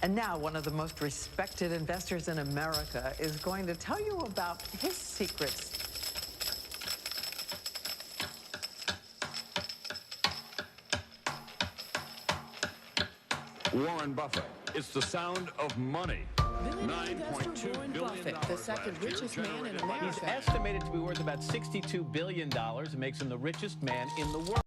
And now one of the most respected investors in America is going to tell you about his secrets. Warren Buffett. It's the sound of money. $9.2 billion. Buffett, the second richest man in America. He's estimated to be worth about $62 billion. It makes him the richest man in the world.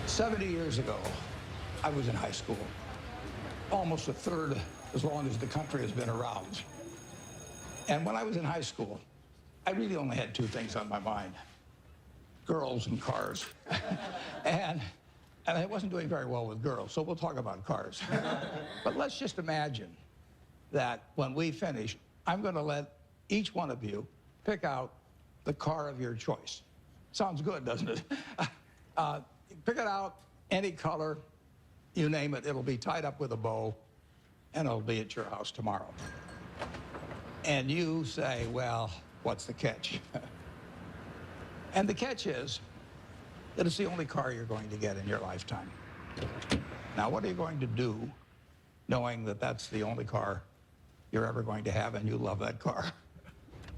"70 years ago, I was in high school, almost a third as long as the country has been around. And when I was in high school, I really only had two things on my mind: girls and cars. and I wasn't doing very well with girls, so we'll talk about cars. But let's just imagine that when we finish, I'm going to let each one of you pick out the car of your choice. Sounds good, doesn't it? Pick it out, any color, you name it. It'll be tied up with a bow, and it'll be at your house tomorrow. And you say, well, what's the catch? And the catch is that it's the only car you're going to get in your lifetime. Now, what are you going to do knowing that that's the only car you're ever going to have and you love that car?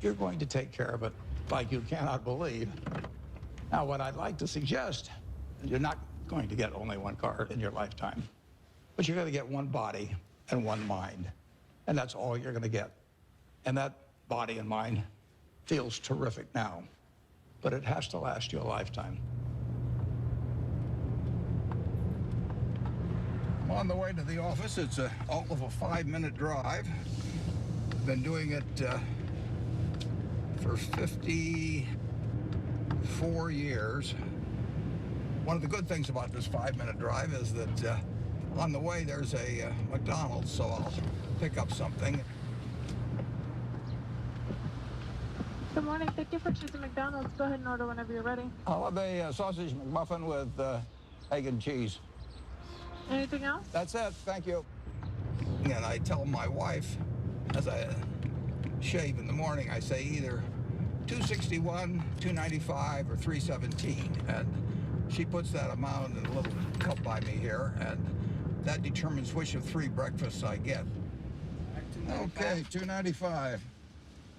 You're going to take care of it like you cannot believe. Now, what I'd like to suggest, you're not going to get only one car in your lifetime, but you're going to get one body and one mind, and that's all you're going to get. And that body and mind feels terrific now, but it has to last you a lifetime. I'm on the way to the office. It's all of a 5-minute drive. I've been doing it for 54 years. One of the good things about this 5-minute drive is that on the way there's a McDonald's, so I'll pick up something. Good morning. Thank you for choosing McDonald's. Go ahead and order whenever you're ready. I'll have a sausage McMuffin with egg and cheese. Anything else? That's it. Thank you. And I tell my wife, as I shave in the morning, I say either 261, 295, or 317. And she puts that amount in a little cup by me here, and that determines which of 3 breakfasts I get. Okay, 295.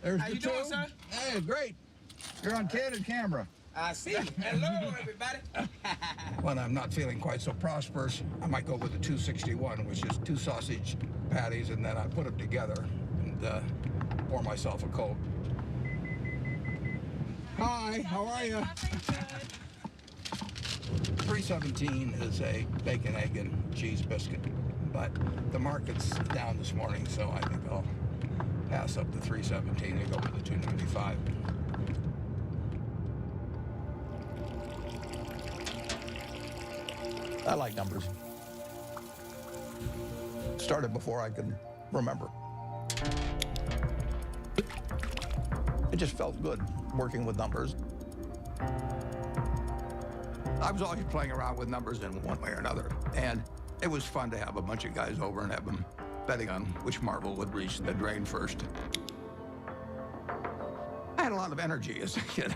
There's How the you two. doing, sir? Hey, great. You're on candid camera. I see. Hello, everybody. When I'm not feeling quite so prosperous, I might go with the 261, which is 2 sausage patties, and then I put them together and pour myself a Coke. Hi, how are you? 317 is a bacon, egg, and cheese biscuit, but the market's down this morning, so I think I'll pass up the 317 and go with the 295. I like numbers. Started before I can remember. It just felt good working with numbers. I was always playing around with numbers in one way or another, and it was fun to have a bunch of guys over and have them betting on which marble would reach the drain first. I had a lot of energy as a kid.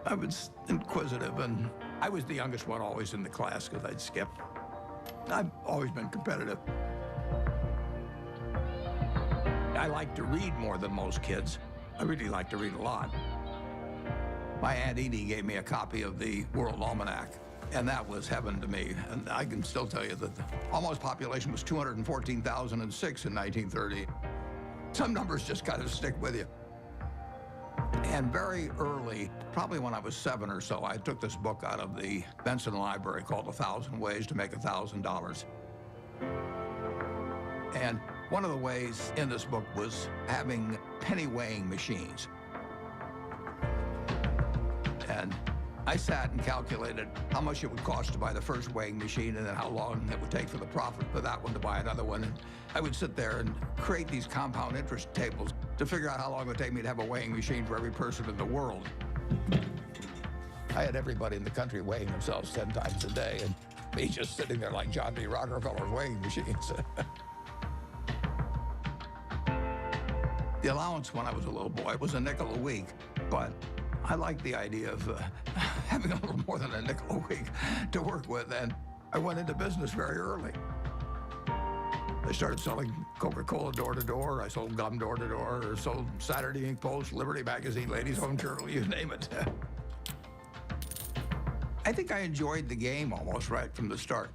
I was inquisitive, and I was the youngest one always in the class because I'd skip. I've always been competitive. I like to read more than most kids. I really like to read a lot. My Aunt Edie gave me a copy of the World Almanac And that was heaven to me. And I can still tell you that the almost population was 214,006 in 1930. Some numbers just kind of stick with you. And very early, probably when I was 7 or so, I took this book out of the Benson Library called 1,000 Ways to Make $1,000. And one of the ways in this book was having penny weighing machines. And I sat and calculated how much it would cost to buy the first weighing machine and then how long it would take for the profit for that one to buy another one. And I would sit there and create these compound interest tables to figure out how long it would take me to have a weighing machine for every person in the world. I had everybody in the country weighing themselves 10 times a day, and me just sitting there like John D. Rockefeller's weighing machines. The allowance when I was a little boy was a nickel a week, but I liked the idea of having a little more than a nickel a week to work with, and I went into business very early. I started selling Coca-Cola door to door. I sold gum door to door, or sold Saturday Evening Post, Liberty Magazine, Ladies Home Journal, you name it. I think I enjoyed the game almost right from the start.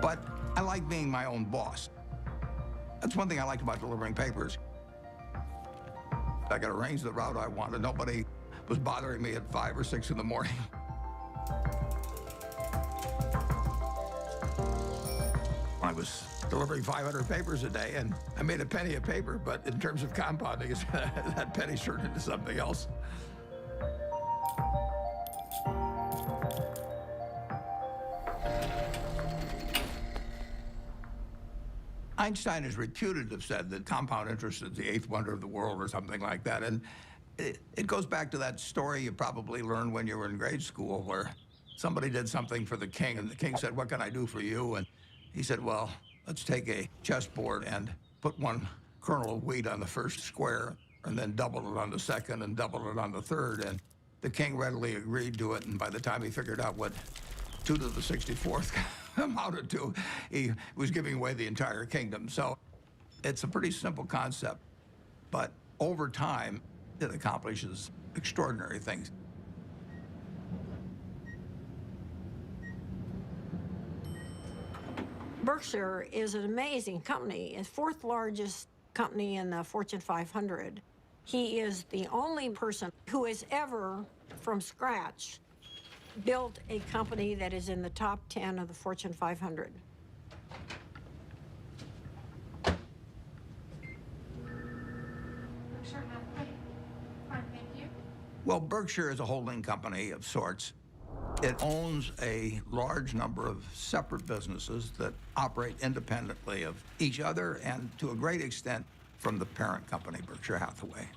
But I like being my own boss. That's one thing I liked about delivering papers. I could arrange the route I wanted. Nobody was bothering me at 5 or 6 in the morning. I was delivering 500 papers a day, and I made a penny a paper, but in terms of compounding, that penny turned into something else. Einstein is reputed to have said that compound interest is the 8th wonder of the world or something like that. And it goes back to that story you probably learned when you were in grade school, where somebody did something for the king, and the king said, "What can I do for you?" And he said, "Well, let's take a chessboard and put 1 kernel of wheat on the first square, and then double it on the second and double it on the third." And the king readily agreed to it, and by the time he figured out what 2 to the 64th amounted to, he was giving away the entire kingdom. So it's a pretty simple concept, but over time, it accomplishes extraordinary things. Berkshire is an amazing company. It's 4th largest company in the Fortune 500. He is the only person who has ever, from scratch, built a company that is in the top 10 of the Fortune 500. Well, Berkshire is a holding company of sorts. It owns a large number of separate businesses that operate independently of each other and, to a great extent, from the parent company, Berkshire Hathaway.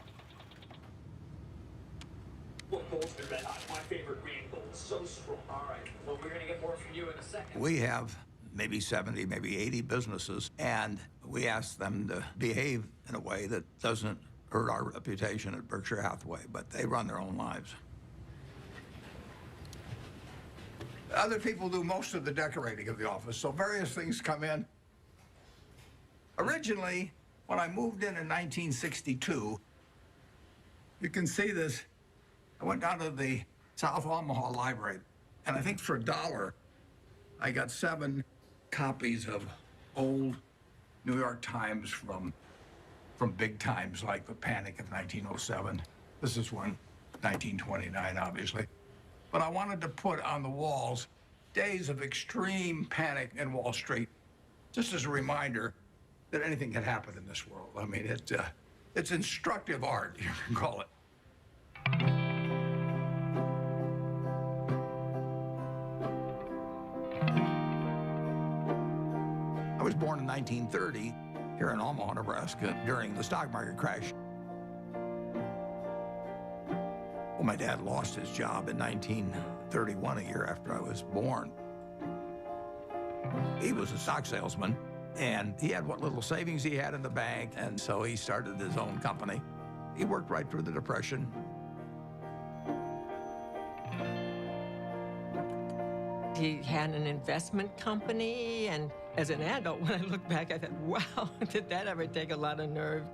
What gold's been red hot? My favorite green gold. So strong. All right. Well, we're going to get more from you in a second. We have maybe 70, maybe 80 businesses, and we ask them to behave in a way that doesn't hurt our reputation at Berkshire Hathaway, but they run their own lives. Other people do most of the decorating of the office, so various things come in. Originally, when I moved in 1962, you can see this. I went down to the South Omaha Library, and I think for $1, I got 7 copies of old New York Times from big times like the Panic of 1907. This is one, 1929, obviously. But I wanted to put on the walls days of extreme panic in Wall Street, just as a reminder that anything can happen in this world. I mean, it's instructive art, you can call it. I was born in 1930 here in Omaha, Nebraska, during the stock market crash. Well, my dad lost his job in 1931, a year after I was born. He was a stock salesman, and he had what little savings he had in the bank, and so he started his own company. He worked right through the Depression. He had an investment company, and as an adult, when I look back, I thought, wow, did that ever take a lot of nerve?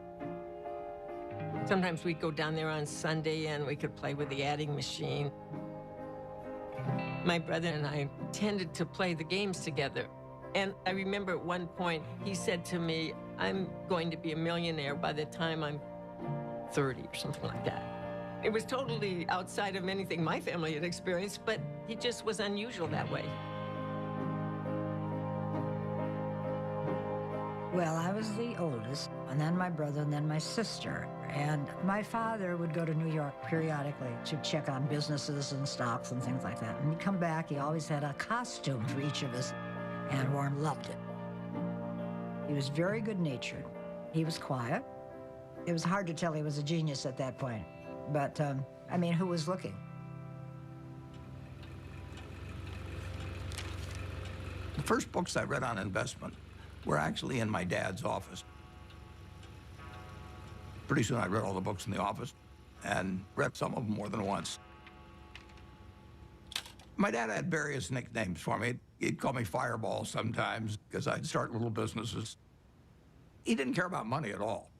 Sometimes we'd go down there on Sunday and we could play with the adding machine. My brother and I tended to play the games together. And I remember at one point, he said to me, I'm going to be a millionaire by the time I'm 30 or something like that. It was totally outside of anything my family had experienced, but he just was unusual that way. Well, I was the oldest, and then my brother, and then my sister. And my father would go to New York periodically to check on businesses and stocks and things like that. And he'd come back, he always had a costume for each of us, and Warren loved it. He was very good-natured. He was quiet. It was hard to tell he was a genius at that point. But, I mean, who was looking? The first books I read on investment were actually in my dad's office. Pretty soon I read all the books in the office and read some of them more than once. My dad had various nicknames for me. He'd call me Fireball sometimes because I'd start little businesses. He didn't care about money at all.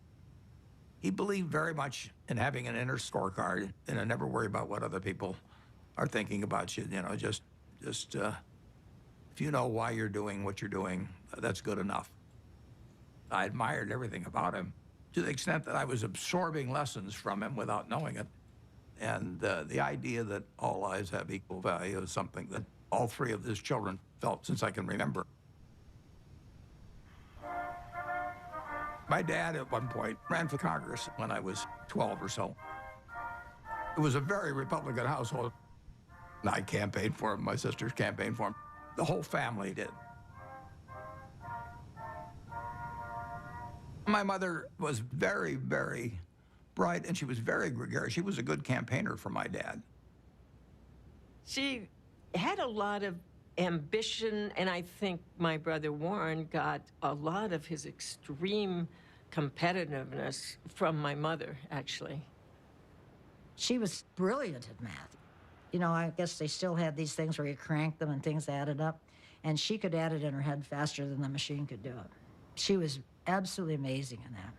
He believed very much in having an inner scorecard and never worry about what other people are thinking about you. You know, just if you know why you're doing what you're doing, that's good enough. I admired everything about him to the extent that I was absorbing lessons from him without knowing it. And the idea that all lives have equal value is something that all three of his children felt since I can remember. My dad, at one point, ran for Congress when I was 12 or so. It was a very Republican household. I campaigned for him, my sisters campaigned for him. The whole family did. My mother was very, very bright, and she was very gregarious. She was a good campaigner for my dad. She had a lot of ambition, and I think my brother Warren got a lot of his extreme competitiveness from my mother, actually. She was brilliant at math. You know, I guess they still had these things where you cranked them and things added up, and she could add it in her head faster than the machine could do it. She was absolutely amazing in that.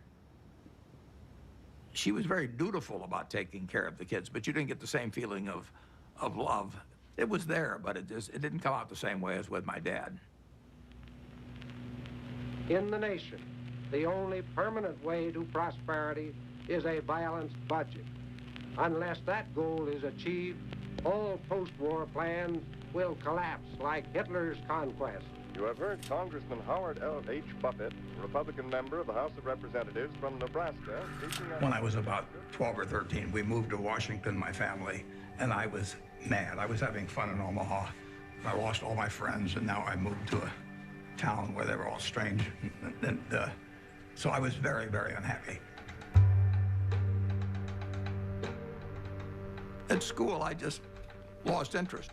She was very dutiful about taking care of the kids, but you didn't get the same feeling of love. It was there, but it didn't come out the same way as with my dad. In the nation, the only permanent way to prosperity is a balanced budget. Unless that goal is achieved, all post-war plans will collapse like Hitler's conquest. You have heard Congressman Howard L. H. Buffett, Republican member of the House of Representatives from Nebraska. When I was about 12 or 13, we moved to Washington, my family, and I was mad. I was having fun in Omaha. I lost all my friends, and now I moved to a town where they were all strange. So I was very, very unhappy. At school, I just lost interest.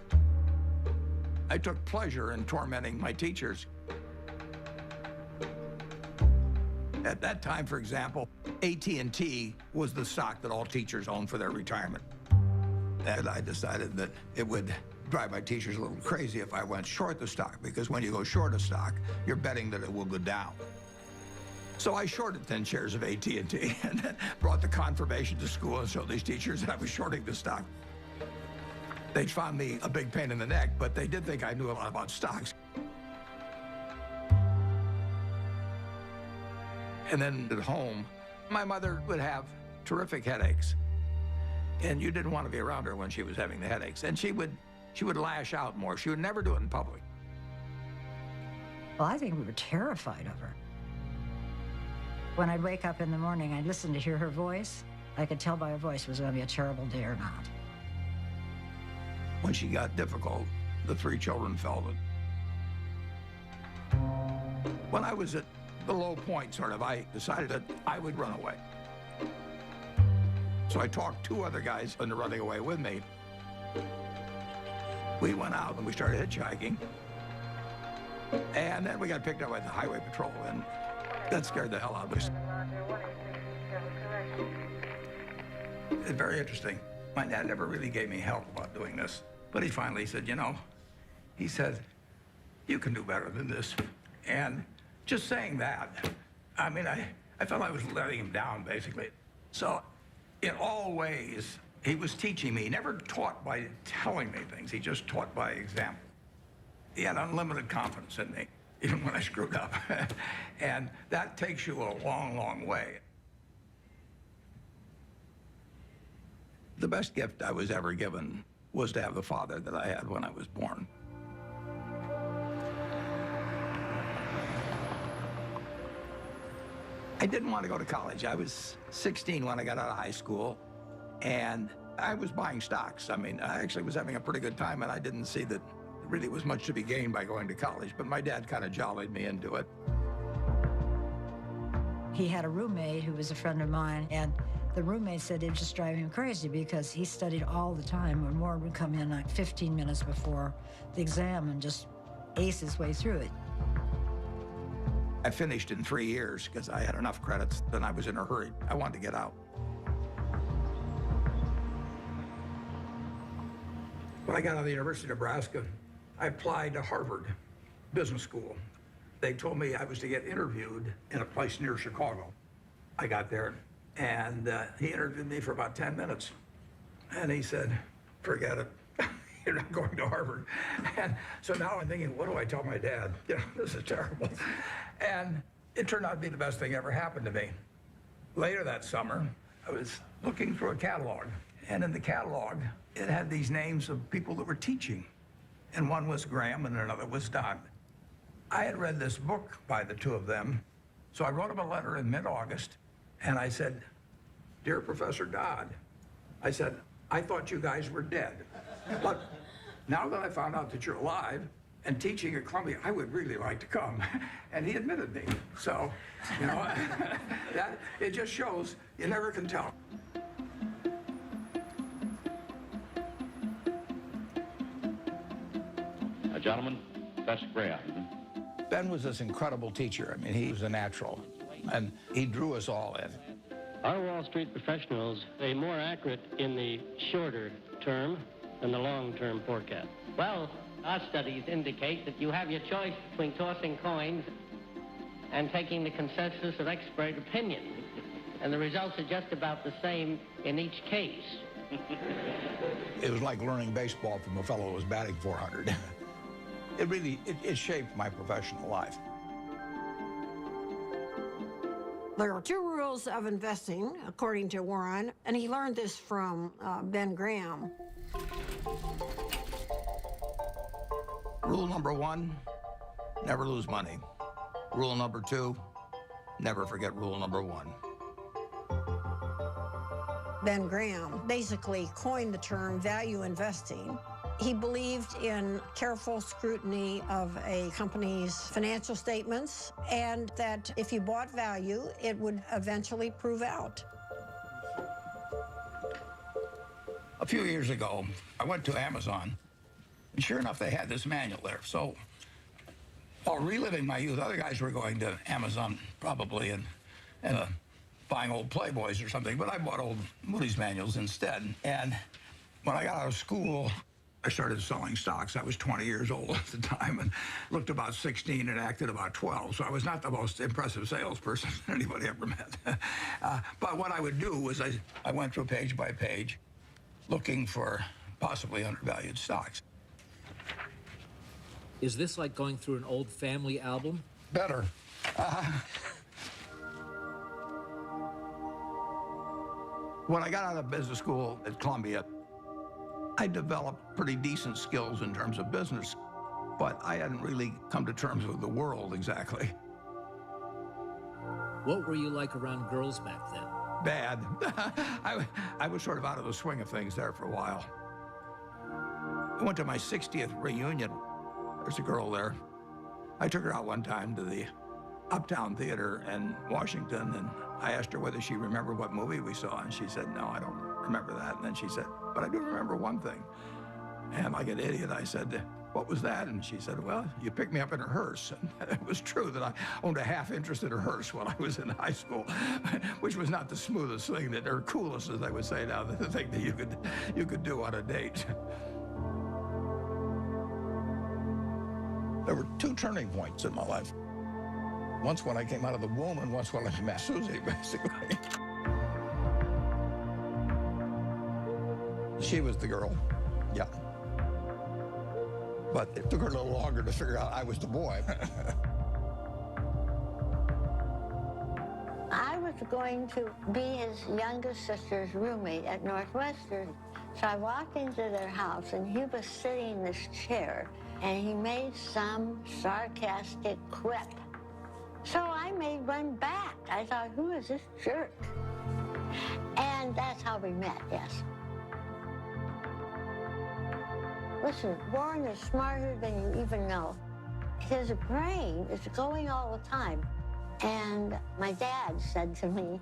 I took pleasure in tormenting my teachers. At that time, for example, AT&T was the stock that all teachers owned for their retirement. And I decided that it would drive my teachers a little crazy if I went short the stock, because when you go short a stock, you're betting that it will go down. So I shorted 10 shares of AT&T and then brought the confirmation to school and showed these teachers that I was shorting the stock. They found me a big pain in the neck, but they did think I knew a lot about stocks. And then at home, my mother would have terrific headaches. And you didn't want to be around her when she was having the headaches. And she would lash out more. She would never do it in public. Well, I think we were terrified of her. When I'd wake up in the morning, I'd listen to hear her voice. I could tell by her voice it was going to be a terrible day or not. When she got difficult, the three children felt it. When I was at the low point, sort of, I decided that I would run away. So I talked two other guys into running away with me. We went out and we started hitchhiking. And then we got picked up by the highway patrol, and that scared the hell out of us. It's very interesting. My dad never really gave me help about doing this, but he finally said, you know, he said, you can do better than this. And just saying that, I mean, I felt I was letting him down, basically. So in all ways, He was teaching me. He never taught by telling me things. He just taught by example. He had unlimited confidence in me, even when I screwed up. And that takes you a long, long way. The best gift I was ever given was to have the father that I had when I was born. I didn't want to go to college. I was 16 when I got out of high school, and I was buying stocks. I mean, I actually was having a pretty good time, and I didn't see that there really was much to be gained by going to college, but my dad kind of jollied me into it. He had a roommate who was a friend of mine, and the roommate said it just drove him crazy because he studied all the time, and Warren would come in like 15 minutes before the exam and just ace his way through it. I finished in 3 years because I had enough credits, and I was in a hurry. I wanted to get out. When I got out of the University of Nebraska, I applied to Harvard Business School. They told me I was to get interviewed in a place near Chicago. I got there, and he interviewed me for about 10 minutes. And he said, forget it. You're not going to Harvard. And so now I'm thinking, what do I tell my dad? You know, this is terrible. And it turned out to be the best thing ever happened to me. Later that summer, I was looking through a catalog. And in the catalog, it had these names of people that were teaching. And one was Graham and another was Dodd. I had read this book by the two of them. So I wrote him a letter in mid-August. And I said, Dear Professor Dodd, I said, I thought you guys were dead. But now that I found out that you're alive and teaching at Columbia, I would really like to come. And he admitted me. So, you know, that it just shows you never can tell. Gentlemen, that's Graham. Ben was this incredible teacher. I mean, he was a natural, and he drew us all in. Our Wall Street professionals are more accurate in the shorter term than the long-term forecast. Well, our studies indicate that you have your choice between tossing coins and taking the consensus of expert opinion. And the results are just about the same in each case. It was like learning baseball from a fellow who was batting 400. It shaped my professional life. There are two rules of investing, according to Warren, and he learned this from Ben Graham. Rule number 1, never lose money. Rule number 2, never forget rule number 1. Ben Graham basically coined the term value investing. He believed in careful scrutiny of a company's financial statements, and that if you bought value, it would eventually prove out. A few years ago, I went to Amazon, and sure enough, they had this manual there. So, while reliving my youth, other guys were going to Amazon probably and buying old Playboys or something, but I bought old Moody's manuals instead. And when I got out of school, I started selling stocks. I was 20 years old at the time and looked about 16 and acted about 12. So I was not the most impressive salesperson anybody ever met. But what I would do was I went through page by page looking for possibly undervalued stocks. Is this like going through an old family album? Better. When I got out of business school at Columbia, I developed pretty decent skills in terms of business, but I hadn't really come to terms with the world exactly. What were you like around girls back then? Bad. I was sort of out of the swing of things there for a while. I went to my 60th reunion. There's a girl there. I took her out one time to the Uptown Theater in Washington, and I asked her whether she remembered what movie we saw, and she said, no, I don't remember that. And then she said, but I do remember one thing. And like an idiot, I said, what was that? And she said, well, you picked me up in a hearse. And it was true that I owned a half interest in a hearse when I was in high school, which was not the smoothest thing, or coolest, as I would say now, the thing that you could do on a date. There were two turning points in my life. Once when I came out of the womb, and once when I met Susie, basically. She was the girl, yeah. But it took her a little longer to figure out I was the boy. I was going to be his youngest sister's roommate at Northwestern. So I walked into their house, and he was sitting in this chair, and he made some sarcastic quip. So I made one back. I thought, who is this jerk? And that's how we met, yes. Listen, Warren is smarter than you even know. His brain is going all the time. And my dad said to me,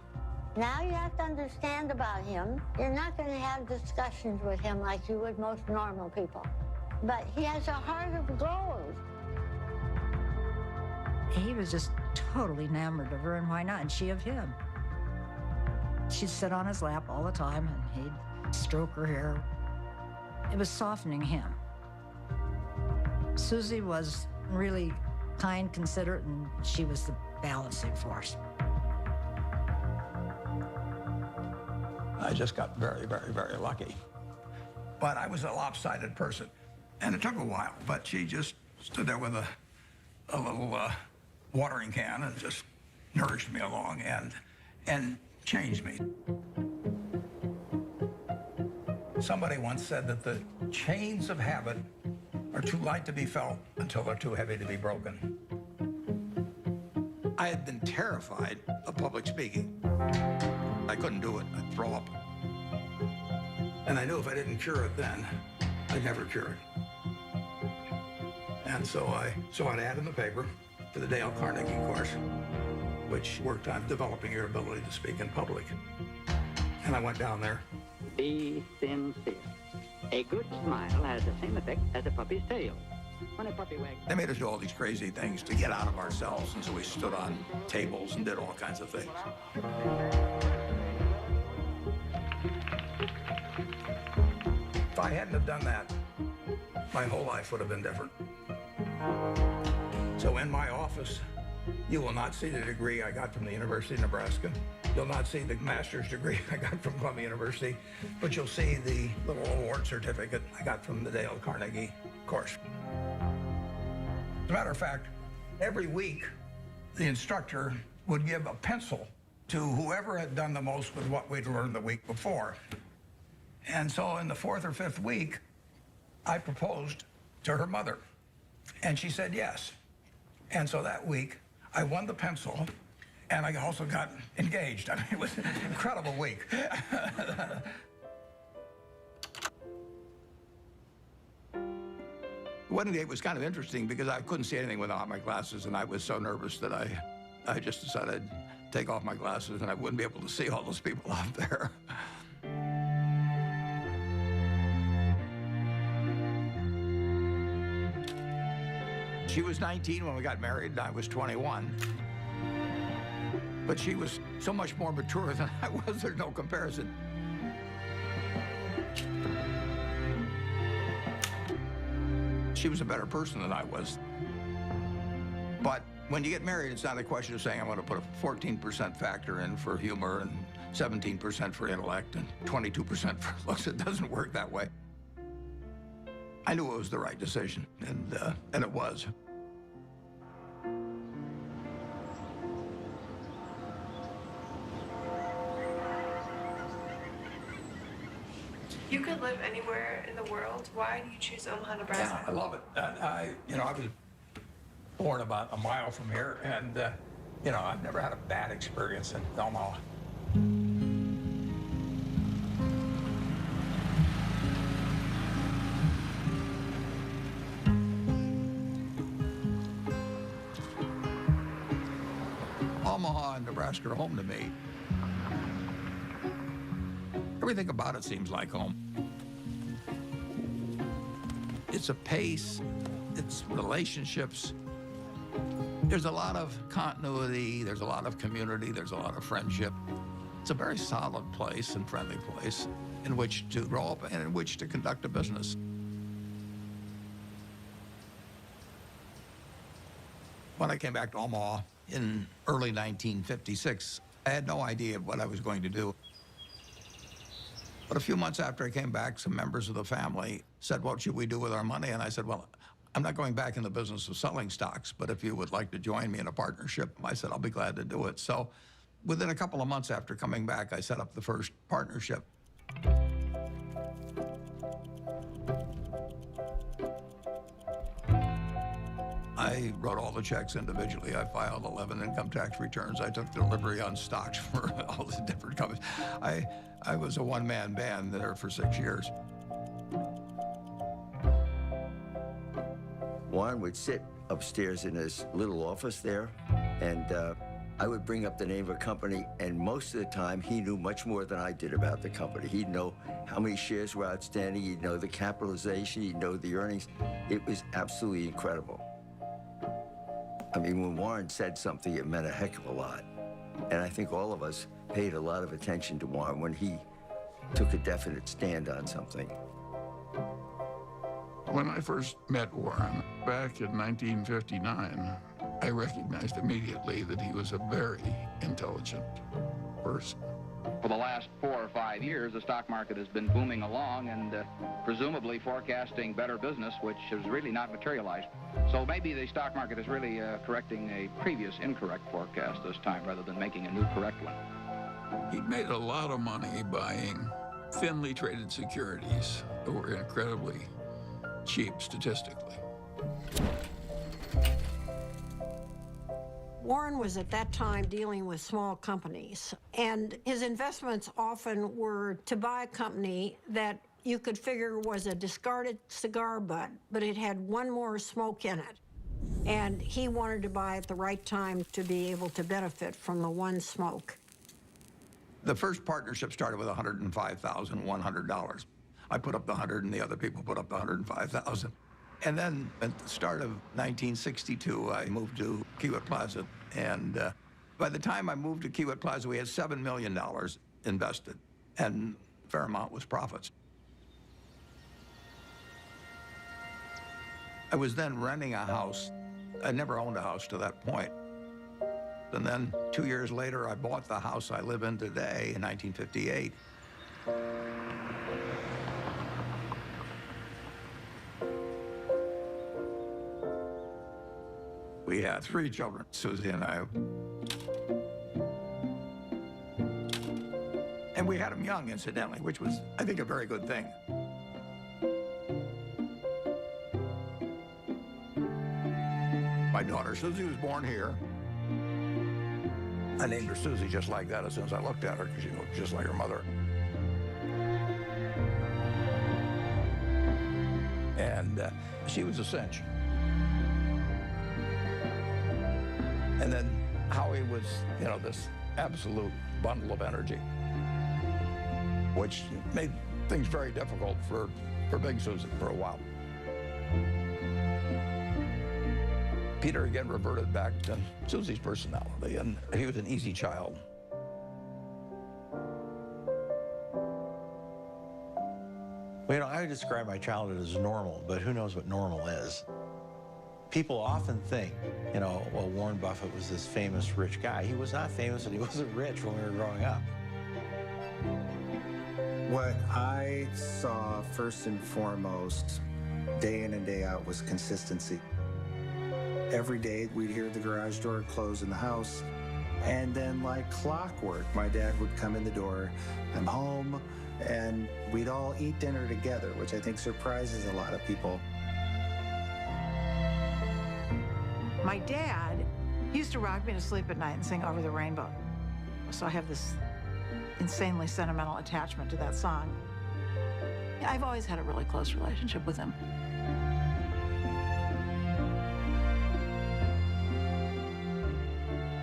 now you have to understand about him. You're not going to have discussions with him like you would most normal people. But he has a heart of gold. He was just totally enamored of her, and why not? And she of him. She'd sit on his lap all the time, and he'd stroke her hair. It was softening him. Susie was really kind, considerate, and she was the balancing force. I just got very, very, very lucky. But I was a lopsided person, and it took a while, but she just stood there with a little watering can and just nourished me along and changed me. Somebody once said that the chains of habit are too light to be felt until they're too heavy to be broken. I had been terrified of public speaking. I couldn't do it. I'd throw up. And I knew if I didn't cure it then, I'd never cure it. And so I saw an ad in the paper for the Dale Carnegie course, which worked on developing your ability to speak in public. And I went down there. Be sincere. A good smile has the same effect as a puppy's tail. When a puppy wags... They made us do all these crazy things to get out of ourselves, and so we stood on tables and did all kinds of things. If I hadn't have done that, my whole life would have been different. So in my office, you will not see the degree I got from the University of Nebraska. You'll not see the master's degree I got from Columbia University, but you'll see the little award certificate I got from the Dale Carnegie course. As a matter of fact, every week, the instructor would give a pencil to whoever had done the most with what we'd learned the week before. And so in the fourth or fifth week, I proposed to her mother, and she said yes. And so that week, I won the pencil, and I also got engaged. I mean, it was an incredible week. The wedding date was kind of interesting because I couldn't see anything without my glasses, and I was so nervous that I just decided I'd take off my glasses and I wouldn't be able to see all those people out there. She was 19 when we got married, and I was 21. But she was so much more mature than I was, there's no comparison. She was a better person than I was. But when you get married, it's not a question of saying I'm going to put a 14% factor in for humor and 17% for intellect and 22% for looks. It doesn't work that way. I knew it was the right decision, and it was. You could live anywhere in the world. Why do you choose Omaha, Nebraska? Yeah, I love it. I was born about a mile from here, and I've never had a bad experience in Omaha. Omaha and Nebraska are home to me. Everything about it seems like home. It's a pace, it's relationships. There's a lot of continuity, there's a lot of community, there's a lot of friendship. It's a very solid place and friendly place in which to grow up and in which to conduct a business. When I came back to Omaha in early 1956, I had no idea what I was going to do. But a few months after I came back, some members of the family said, what should we do with our money? And I said, well, I'm not going back in the business of selling stocks, but if you would like to join me in a partnership, I said, I'll be glad to do it. So within a couple of months after coming back, I set up the first partnership. I wrote all the checks individually. I filed 11 income tax returns. I took delivery on stocks for all the different companies. I was a one-man band there for 6 years. Warren would sit upstairs in his little office there, and I would bring up the name of a company, and most of the time, he knew much more than I did about the company. He'd know how many shares were outstanding, he'd know the capitalization, he'd know the earnings. It was absolutely incredible. I mean, when Warren said something, it meant a heck of a lot. And I think all of us paid a lot of attention to Warren when he took a definite stand on something. When I first met Warren back in 1959, I recognized immediately that he was a very intelligent person. For the last 4 or 5 years, the stock market has been booming along and presumably forecasting better business, which has really not materialized. So maybe the stock market is really correcting a previous incorrect forecast this time rather than making a new correct one. He made a lot of money buying thinly traded securities that were incredibly cheap statistically. Warren was at that time dealing with small companies, and his investments often were to buy a company that you could figure was a discarded cigar butt, but it had one more smoke in it. And he wanted to buy at the right time to be able to benefit from the one smoke. The first partnership started with $105,100. I put up the 100 and the other people put up the 105,000. And then at the start of 1962, I moved to Kiewit Plaza. And by the time I moved to Kiewit Plaza, we had $7 million invested, and a fair amount was profits. I was then renting a house. I never owned a house to that point. And then 2 years later, I bought the house I live in today in 1958. We had 3 children, Susie and I. And we had them young, incidentally, which was, I think, a very good thing. My daughter, Susie, was born here. I named her Susie just like that as soon as I looked at her, because she looked just like her mother. And she was a cinch. And then Howie was, you know, this absolute bundle of energy, which made things very difficult for Big Susan for a while. Peter again reverted back to Susie's personality, and he was an easy child. Well, you know, I would describe my childhood as normal, but who knows what normal is. People often think, you know, well, Warren Buffett was this famous rich guy. He was not famous and he wasn't rich when we were growing up. What I saw first and foremost, day in and day out, was consistency. Every day we'd hear the garage door close in the house, and then like clockwork, my dad would come in the door, I'm home, and we'd all eat dinner together, which I think surprises a lot of people. My dad used to rock me to sleep at night and sing Over the Rainbow. So I have this insanely sentimental attachment to that song. I've always had a really close relationship with him.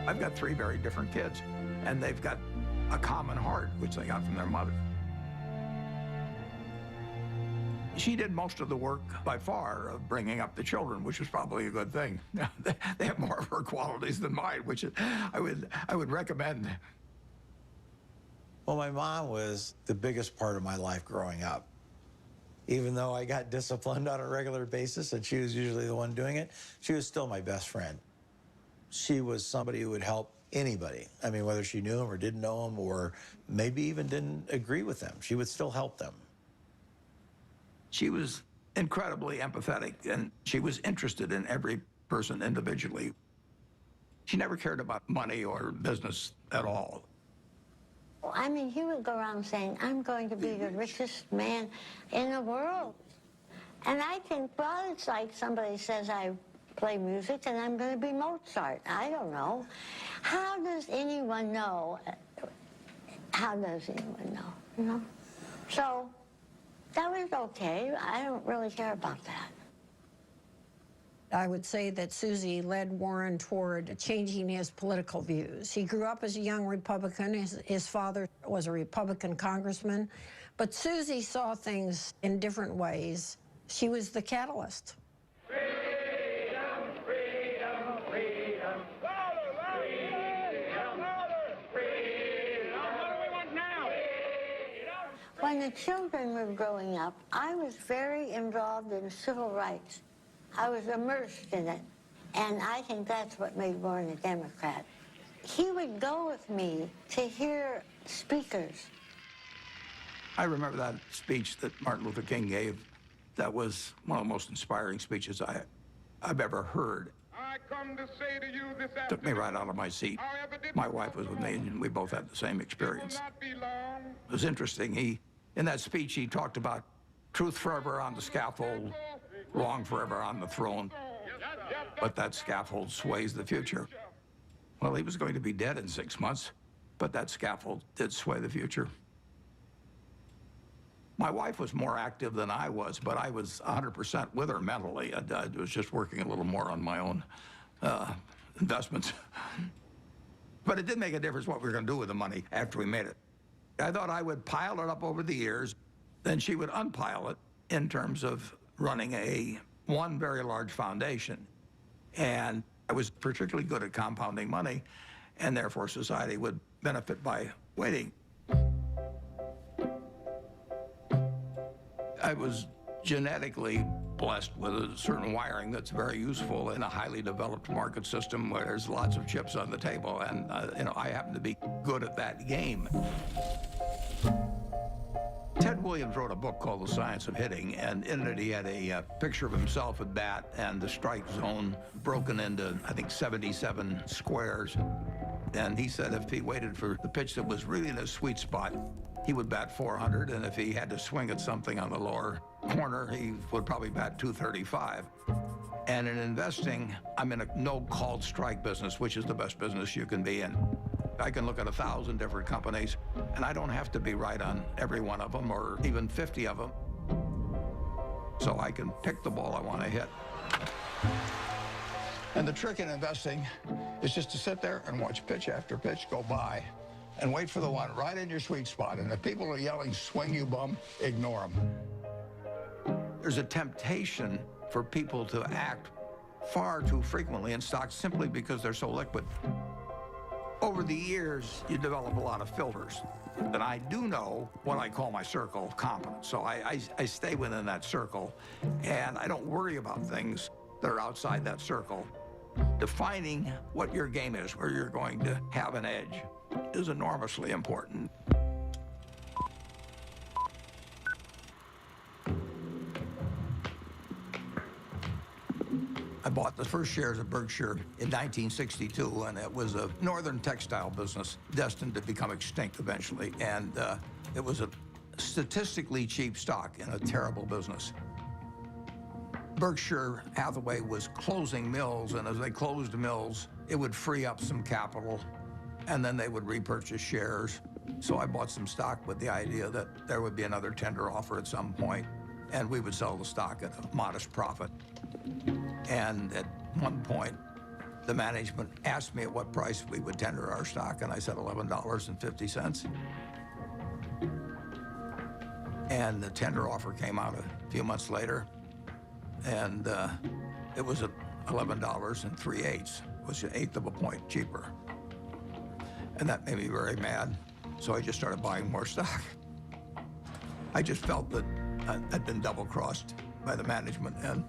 I've got 3 very different kids, and they've got a common heart, which they got from their mother. She did most of the work, by far, of bringing up the children, which was probably a good thing. They have more of her qualities than mine, which I would recommend. Well, my mom was the biggest part of my life growing up. Even though I got disciplined on a regular basis, and she was usually the one doing it, she was still my best friend. She was somebody who would help anybody. I mean, whether she knew them or didn't know them, or maybe even didn't agree with them, she would still help them. She was incredibly empathetic, and she was interested in every person individually. She never cared about money or business at all. I mean, he would go around saying, I'm going to be the richest man in the world. And I think, well, it's like somebody says I play music and I'm going to be Mozart. I don't know. How does anyone know? How does anyone know, you know? So that was okay. I don't really care about that. I would say that Susie led Warren toward changing his political views. He grew up as a young Republican. His father was a Republican congressman. But Susie saw things in different ways. She was the catalyst. When the children were growing up, I was very involved in civil rights. I was immersed in it, and I think that's what made Warren a Democrat. He would go with me to hear speakers. I remember that speech that Martin Luther King gave. That was one of the most inspiring speeches I've ever heard. I come to say to you this afternoon, Took me right out of my seat. My wife was with me, and we both had the same experience. It was interesting. In that speech, he talked about truth forever on the scaffold, wrong forever on the throne, but that scaffold sways the future. Well, he was going to be dead in 6 months, but that scaffold did sway the future. My wife was more active than I was, but I was 100% with her mentally. I was just working a little more on my own investments. But it did make a difference what we were going to do with the money after we made it. I thought I would pile it up over the years, then she would unpile it in terms of running one very large foundation. And I was particularly good at compounding money, and therefore society would benefit by waiting. I was genetically blessed with a certain wiring that's very useful in a highly developed market system where there's lots of chips on the table, and I happen to be good at that game. Ted Williams wrote a book called The Science of Hitting, and in it he had a picture of himself at bat and the strike zone broken into, I think, 77 squares. And he said if he waited for the pitch that was really in a sweet spot, he would bat 400, and if he had to swing at something on the lower corner, he would probably bat 235. And in investing, I'm in a no-called strike business, which is the best business you can be in. I can look at 1,000 different companies, and I don't have to be right on every one of them, or even 50 of them. So I can pick the ball I want to hit. And the trick in investing is just to sit there and watch pitch after pitch go by and wait for the one right in your sweet spot. And if people are yelling, swing you bum, ignore them. There's a temptation for people to act far too frequently in stocks simply because they're so liquid. Over the years, you develop a lot of filters. And I do know what I call my circle of competence. So I stay within that circle, and I don't worry about things that are outside that circle. Defining what your game is, where you're going to have an edge, is enormously important. I bought the first shares of Berkshire in 1962, and it was a northern textile business destined to become extinct eventually. And it was a statistically cheap stock in a terrible business. Berkshire Hathaway was closing mills, and as they closed mills, it would free up some capital, and then they would repurchase shares. So I bought some stock with the idea that there would be another tender offer at some point, and we would sell the stock at a modest profit. And at one point, the management asked me at what price we would tender our stock, and I said $11.50. And the tender offer came out a few months later, and it was at $11.03, which was 1/8 of a point cheaper. And that made me very mad, so I just started buying more stock. I just felt that I'd been double-crossed by the management, and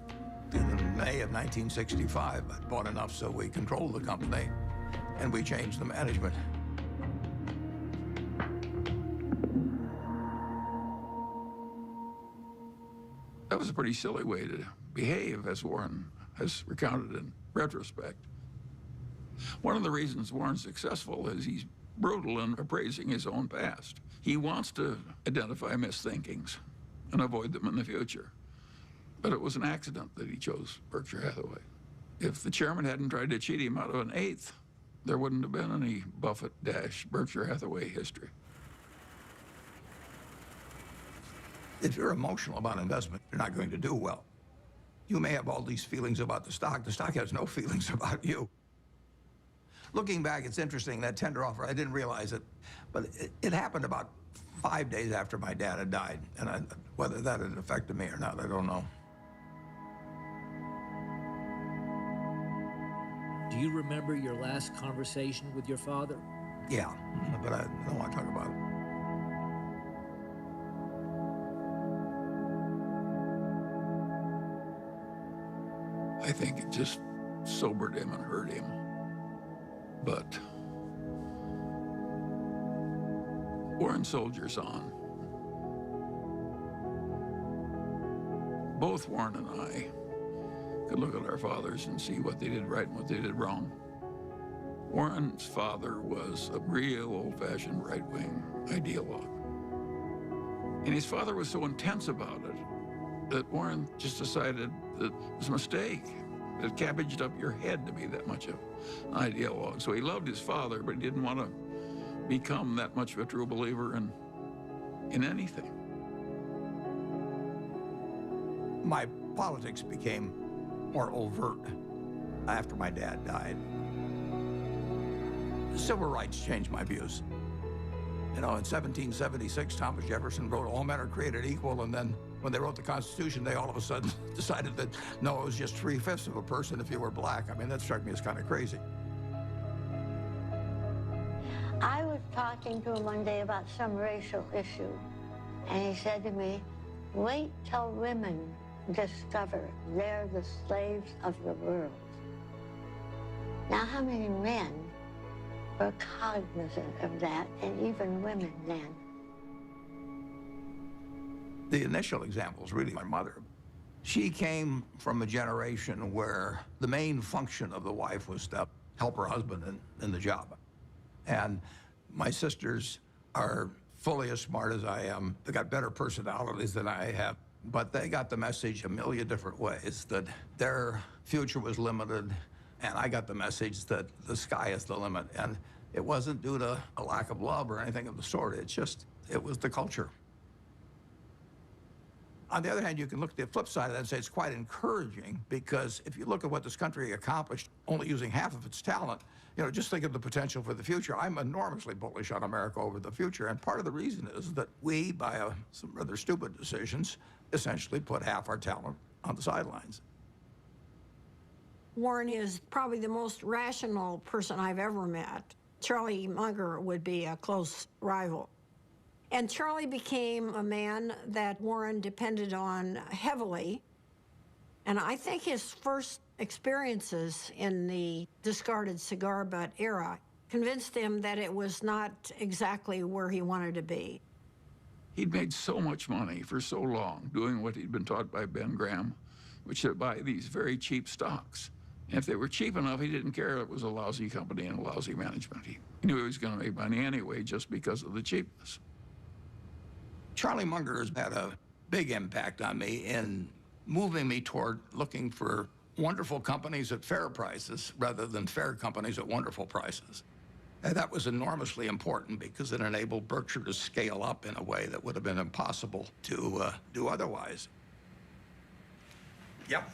in May of 1965, I bought enough so we controlled the company. and we changed the management. That was a pretty silly way to behave, as Warren has recounted in retrospect. One of the reasons Warren's successful is he's brutal in appraising his own past. He wants to identify misthinkings and avoid them in the future. But it was an accident that he chose Berkshire Hathaway. If the chairman hadn't tried to cheat him out of an eighth, there wouldn't have been any Buffett-Berkshire Hathaway history. If you're emotional about investment, you're not going to do well. You may have all these feelings about the stock has no feelings about you. Looking back, it's interesting, that tender offer, I didn't realize it, but it happened about 5 days after my dad had died, and whether that had affected me or not, I don't know. Do you remember your last conversation with your father? Yeah, but I don't want to talk about it. I think it just sobered him and hurt him. But Warren soldiers on. Both Warren and I could look at our fathers and see what they did right and what they did wrong. Warren's father was a real old-fashioned right-wing ideologue. And his father was so intense about it that Warren just decided that it was a mistake. It cabbaged up your head to be that much of an ideologue. So he loved his father, but he didn't want to become that much of a true believer in anything. My politics became more overt after my dad died. Civil rights changed my views. You know, in 1776, Thomas Jefferson wrote, "All men are created equal," and then when they wrote the Constitution, they all of a sudden decided that, no, it was just 3/5 of a person if you were black. I mean, that struck me as kind of crazy. I was talking to him one day about some racial issue, and he said to me, "Wait till women discover they're the slaves of the world." Now, how many men were cognizant of that, and even women then? The initial example is really my mother. She came from a generation where the main function of the wife was to help her husband in the job. And my sisters are fully as smart as I am. They got better personalities than I have, but they got the message a million different ways that their future was limited, and I got the message that the sky is the limit. And it wasn't due to a lack of love or anything of the sort. It was the culture. On the other hand, you can look at the flip side of that and say it's quite encouraging, because if you look at what this country accomplished, only using half of its talent, you know, just think of the potential for the future. I'm enormously bullish on America over the future, and part of the reason is that we, by some rather stupid decisions, essentially put half our talent on the sidelines. Warren is probably the most rational person I've ever met. Charlie Munger would be a close rival. And Charlie became a man that Warren depended on heavily. And I think his first experiences in the discarded cigar butt era convinced him that it was not exactly where he wanted to be. He'd made so much money for so long doing what he'd been taught by Ben Graham, which is to buy these very cheap stocks. And if they were cheap enough, he didn't care it was a lousy company and a lousy management. He knew he was going to make money anyway just because of the cheapness. Charlie Munger has had a big impact on me in moving me toward looking for wonderful companies at fair prices rather than fair companies at wonderful prices. And that was enormously important because it enabled Berkshire to scale up in a way that would have been impossible to do otherwise. Yep.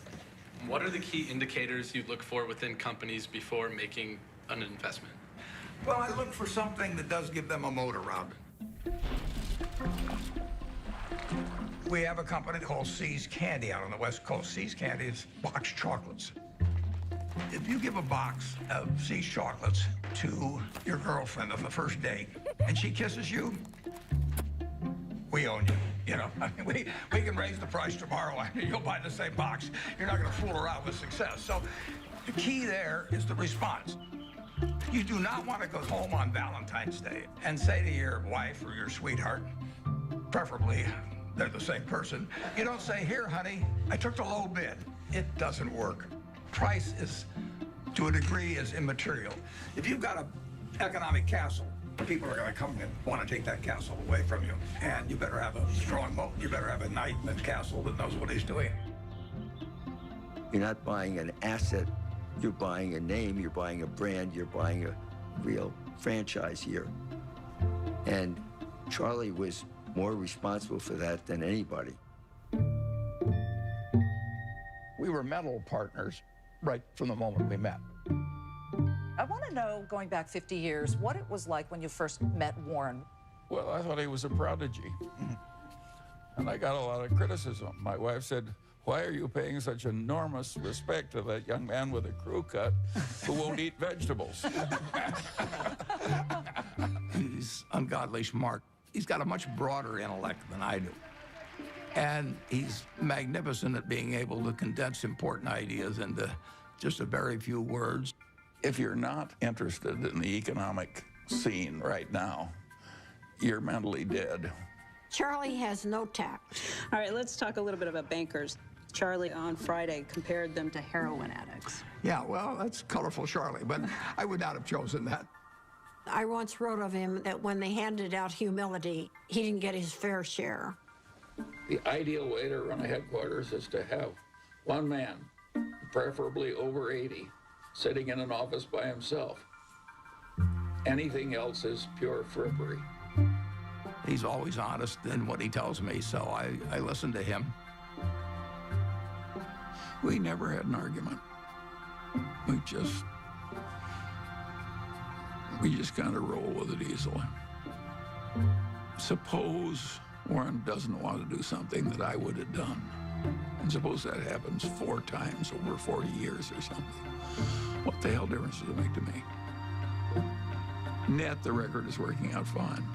What are the key indicators you look for within companies before making an investment? Well, I look for something that does give them a moat around it. We have a company called See's Candy out on the West Coast. See's Candy is boxed chocolates. If you give a box of See's chocolates to your girlfriend on the first date and she kisses you, we own you. You know, I mean, we can raise the price tomorrow and you'll buy the same box. You're not going to fool around with success. So the key there is the response. You do not want to go home on Valentine's Day and say to your wife or your sweetheart, preferably they're the same person, you don't say, here, honey, I took the low bid. It doesn't work. Price is, to a degree, is immaterial. If you've got an economic castle, people are going to come and want to take that castle away from you. And you better have a strong moat. You better have a knight in the castle that knows what he's doing. You're not buying an asset. You're buying a name, you're buying a brand, you're buying a real franchise here. And Charlie was more responsible for that than anybody. We were mental partners right from the moment we met. I want to know, going back 50 years, what it was like when you first met Warren. Well, I thought he was a prodigy. And I got a lot of criticism. My wife said, why are you paying such enormous respect to that young man with a crew cut who won't eat vegetables? He's ungodly smart. He's got a much broader intellect than I do. And he's magnificent at being able to condense important ideas into just a very few words. If you're not interested in the economic scene right now, you're mentally dead. Charlie has no tact. All right, let's talk a little bit about bankers. Charlie on Friday compared them to heroin addicts. Yeah, well, that's colorful, Charlie, but I would not have chosen that. I once wrote of him that when they handed out humility, he didn't get his fair share. The ideal way to run a headquarters is to have one man, preferably over 80, sitting in an office by himself. Anything else is pure frippery. He's always honest in what he tells me, so I listen to him. We never had an argument. We just kind of roll with it easily. Suppose Warren doesn't want to do something that I would have done. And suppose that happens 4 times over 40 years or something. What the hell difference does it make to me? Net, the record is working out fine.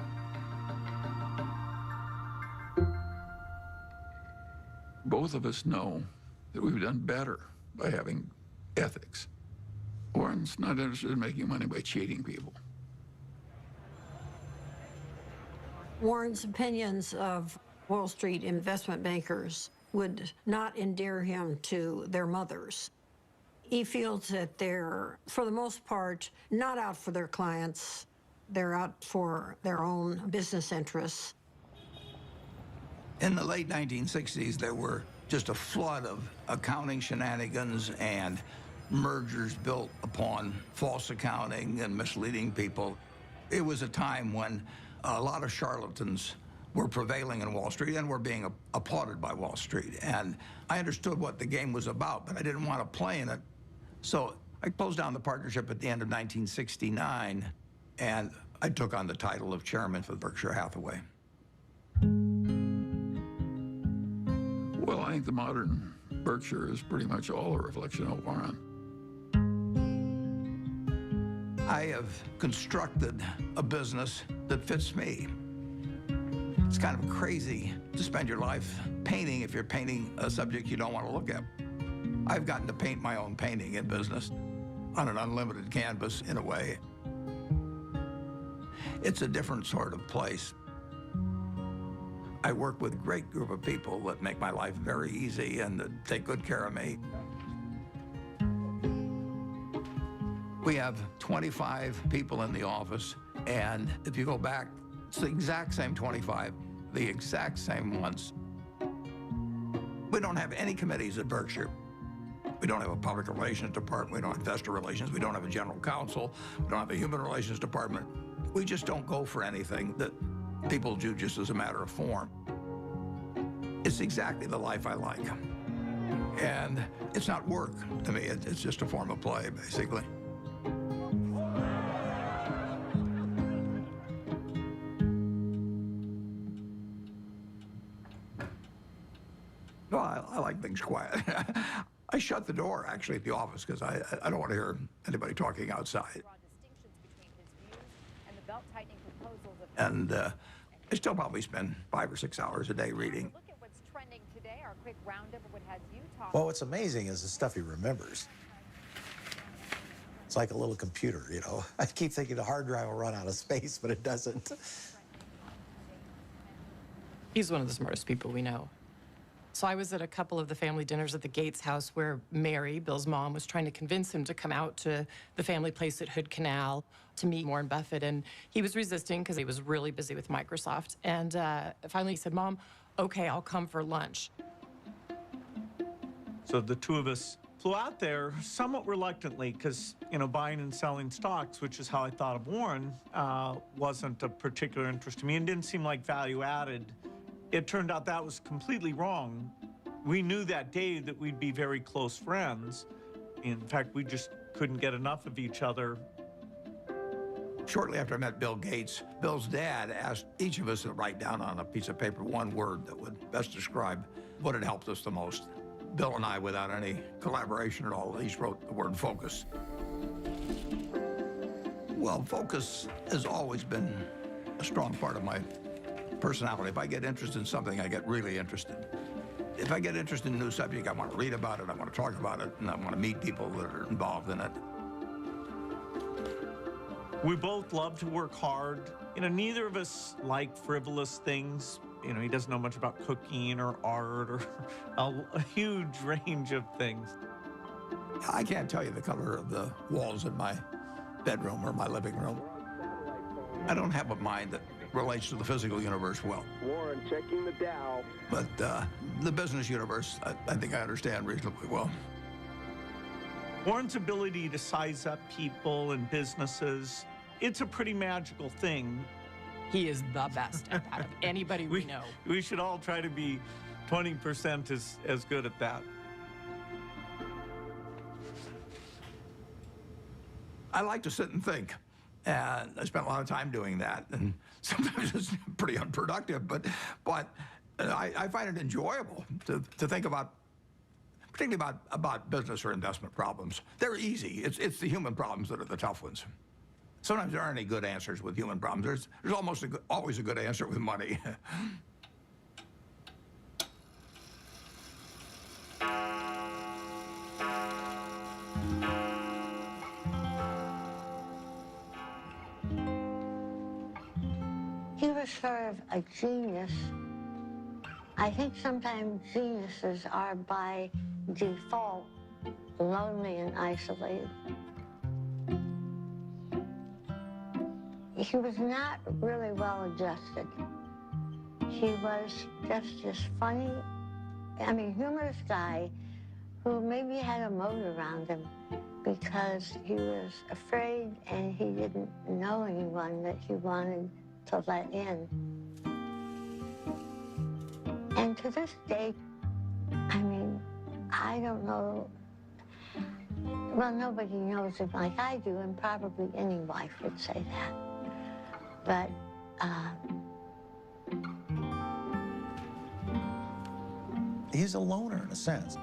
Both of us know that we've done better by having ethics. Warren's not interested in making money by cheating people. Warren's opinions of Wall Street investment bankers would not endear him to their mothers. He feels that they're, for the most part, not out for their clients. They're out for their own business interests. In the late 1960s, there were just a flood of accounting shenanigans and mergers built upon false accounting and misleading people. It was a time when a lot of charlatans were prevailing in Wall Street and were being applauded by Wall Street. And I understood what the game was about, but I didn't want to play in it. So I closed down the partnership at the end of 1969, and I took on the title of chairman for Berkshire Hathaway. Well, I think the modern Berkshire is pretty much all a reflection of Warren. I have constructed a business that fits me. It's kind of crazy to spend your life painting if you're painting a subject you don't want to look at. I've gotten to paint my own painting in business on an unlimited canvas, in a way. It's a different sort of place. I work with a great group of people that make my life very easy and that take good care of me. We have 25 people in the office, and if you go back, it's the exact same 25, the exact same ones. We don't have any committees at Berkshire. We don't have a public relations department. We don't have investor relations. We don't have a general counsel. We don't have a human relations department. We just don't go for anything that people do just as a matter of form. It's exactly the life I like. And it's not work to me. It's just a form of play, basically. Well, I like things quiet. I shut the door, actually, at the office because I don't want to hear anybody talking outside. And I still probably spend 5 or 6 hours a day reading. Look at what's trending today. Our quick roundup of what has you talking. Well, what's amazing is the stuff he remembers. It's like a little computer, you know. I keep thinking the hard drive will run out of space, but it doesn't. He's one of the smartest people we know. So I was at a couple of the family dinners at the Gates house where Mary, Bill's mom, was trying to convince him to come out to the family place at Hood Canal to meet Warren Buffett. And he was resisting because he was really busy with Microsoft. And finally he said, Mom, okay, I'll come for lunch. So the two of us flew out there somewhat reluctantly because, you know, buying and selling stocks, which is how I thought of Warren, wasn't a particular interest to me and didn't seem like value added. It turned out that was completely wrong. We knew that day that we'd be very close friends. In fact, we just couldn't get enough of each other. Shortly after I met Bill Gates, Bill's dad asked each of us to write down on a piece of paper one word that would best describe what had helped us the most. Bill and I, without any collaboration at all, each wrote the word focus. Well, focus has always been a strong part of my personality. If I get interested in something, I get really interested. If I get interested in a new subject, I want to read about it, I want to talk about it, and I want to meet people that are involved in it. We both love to work hard. You know, neither of us like frivolous things. You know, he doesn't know much about cooking or art or a huge range of things. I can't tell you the color of the walls in my bedroom or my living room. I don't have a mind that relates to the physical universe well. Warren checking the Dow. But the business universe, I think I understand reasonably well. Warren's ability to size up people and businesses, it's a pretty magical thing. He is the best at that of anybody we know. We should all try to be 20% as good at that. I like to sit and think. And I spent a lot of time doing that. And sometimes it's pretty unproductive, but I find it enjoyable to think about, particularly about business or investment problems. They're easy. It's the human problems that are the tough ones. Sometimes there aren't any good answers with human problems. There's almost always a good answer with money. He was sort of a genius. I think sometimes geniuses are by default lonely and isolated. He was not really well adjusted. He was just this funny, humorous guy who maybe had a moat around him because he was afraid and he didn't know anyone that he wanted to let in. And to this day, I don't know, well, nobody knows him like I do, and probably any wife would say that. But, he's a loner in a sense.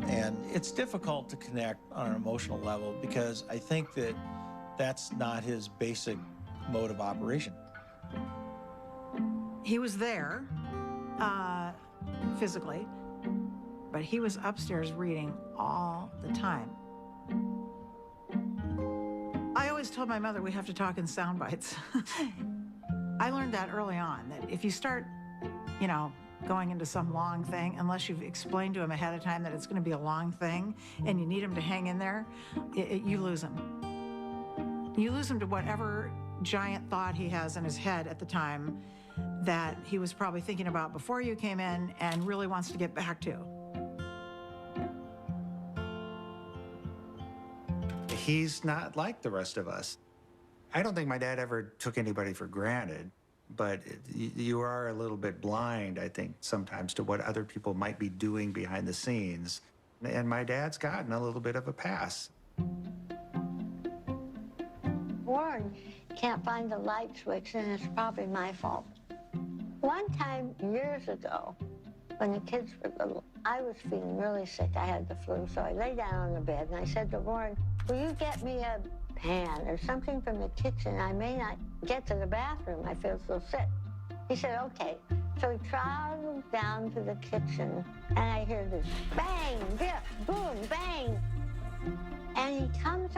And it's difficult to connect on an emotional level because I think that that's not his basic mode of operation. He was there, physically, but he was upstairs reading all the time. I always told my mother we have to talk in sound bites. I learned that early on, that if you start, going into some long thing, unless you've explained to him ahead of time that it's going to be a long thing and you need him to hang in there, you lose him. You lose him to whatever giant thought he has in his head at the time that he was probably thinking about before you came in and really wants to get back to. He's not like the rest of us. I don't think my dad ever took anybody for granted, but you are a little bit blind, I think, sometimes to what other people might be doing behind the scenes. And my dad's gotten a little bit of a pass. Warren can't find the light switch, and it's probably my fault. One time, years ago, when the kids were little, I was feeling really sick. I had the flu, so I lay down on the bed, and I said to Warren, will you get me a pan or something from the kitchen? I may not get to the bathroom. I feel so sick. He said, okay. So he trotted down to the kitchen, and I hear this bang, biff, boom, bang. And he comes